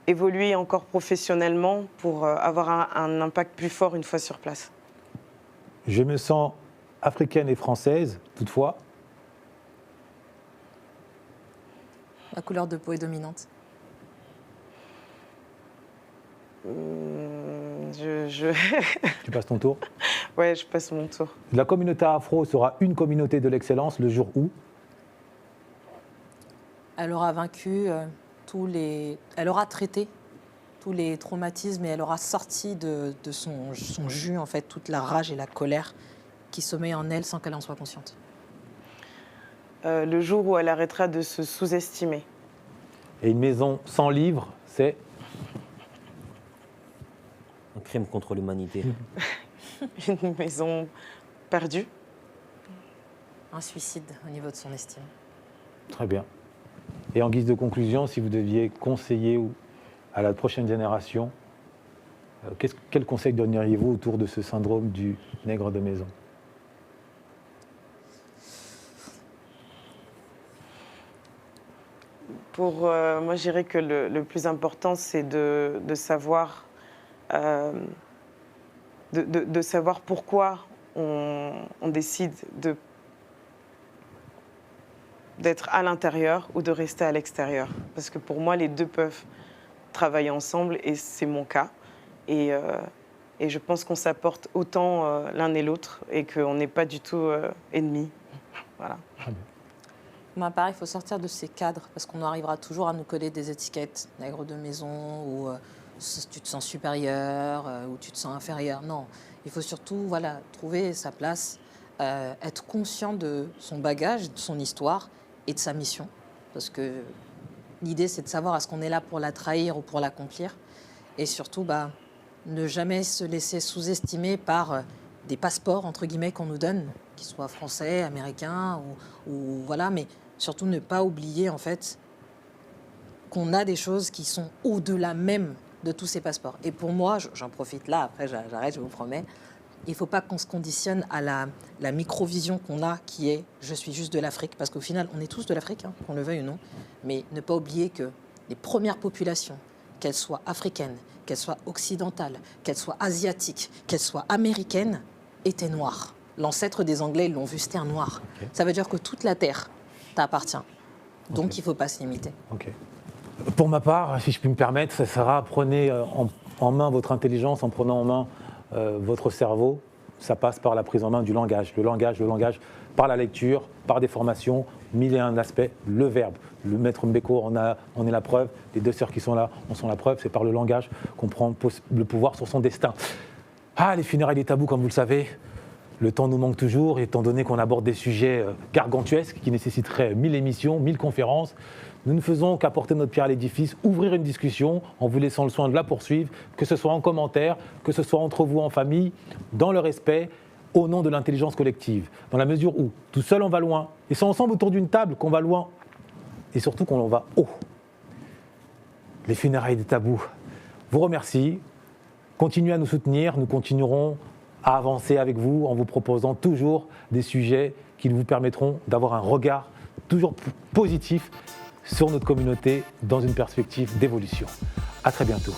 évoluer encore professionnellement pour avoir un impact plus fort une fois sur place. Je me sens africaine et française, toutefois. Ma couleur de peau est dominante. Tu passes ton tour? Ouais, je passe mon tour. La communauté afro sera une communauté de l'excellence le jour où? Elle aura vaincu elle aura traité tous les traumatismes et elle aura sorti de son jus, en fait, toute la rage et la colère qui sommeille en elle sans qu'elle en soit consciente. Le jour où elle arrêtera de se sous-estimer. Et une maison sans livres, c'est? Un crime contre l'humanité. Une maison perdue. Un suicide au niveau de son estime. Très bien. Et en guise de conclusion, si vous deviez conseiller à la prochaine génération, quel conseil donneriez-vous autour de ce syndrome du nègre de maison? Moi, je dirais que le plus important, c'est de savoir... de savoir pourquoi on décide d'être à l'intérieur ou de rester à l'extérieur. Parce que pour moi, les deux peuvent travailler ensemble et c'est mon cas. Et je pense qu'on s'apporte autant l'un et l'autre et qu'on n'est pas du tout ennemis. Voilà. Moi, pareil, il faut sortir de ces cadres parce qu'on arrivera toujours à nous coller des étiquettes, nègre de maison ou... tu te sens supérieur ou tu te sens inférieur. Non, il faut surtout trouver sa place, être conscient de son bagage, de son histoire et de sa mission. Parce que l'idée, c'est de savoir est-ce qu'on est là pour la trahir ou pour l'accomplir. Et surtout, ne jamais se laisser sous-estimer par des passeports, entre guillemets, qu'on nous donne, qu'ils soient français, américains, ou voilà, mais surtout ne pas oublier, en fait, qu'on a des choses qui sont au-delà même de tous ces passeports. Et pour moi, j'en profite là, après j'arrête, je vous promets, il ne faut pas qu'on se conditionne à la micro-vision qu'on a, qui est « je suis juste de l'Afrique », parce qu'au final, on est tous de l'Afrique, hein, qu'on le veuille ou non, mais ne pas oublier que les premières populations, qu'elles soient africaines, qu'elles soient occidentales, qu'elles soient asiatiques, qu'elles soient américaines, étaient noires. L'ancêtre des Anglais, ils l'ont vu, c'était un noir. Okay. Ça veut dire que toute la terre t'appartient. Donc, il ne faut pas se limiter. Okay. Pour ma part, si je puis me permettre, ça sera prenez en main votre intelligence, en prenant en main votre cerveau. Ça passe par la prise en main du langage. Le langage, par la lecture, par des formations, 1001 aspects, le verbe. Le maître Mbeko en est la preuve. Les deux sœurs qui sont là en sont la preuve. C'est par le langage qu'on prend le pouvoir sur son destin. Ah, les funérailles des tabous, comme vous le savez, le temps nous manque toujours, étant donné qu'on aborde des sujets gargantuesques qui nécessiteraient 1000 émissions, 1000 conférences. Nous ne faisons qu'apporter notre pierre à l'édifice, ouvrir une discussion en vous laissant le soin de la poursuivre, que ce soit en commentaire, que ce soit entre vous en famille, dans le respect, au nom de l'intelligence collective. Dans la mesure où, tout seul, on va loin. Et c'est ensemble autour d'une table qu'on va loin. Et surtout qu'on va haut. Les funérailles des tabous vous remercie. Continuez à nous soutenir. Nous continuerons à avancer avec vous en vous proposant toujours des sujets qui vous permettront d'avoir un regard toujours positif sur notre communauté dans une perspective d'évolution. À très bientôt.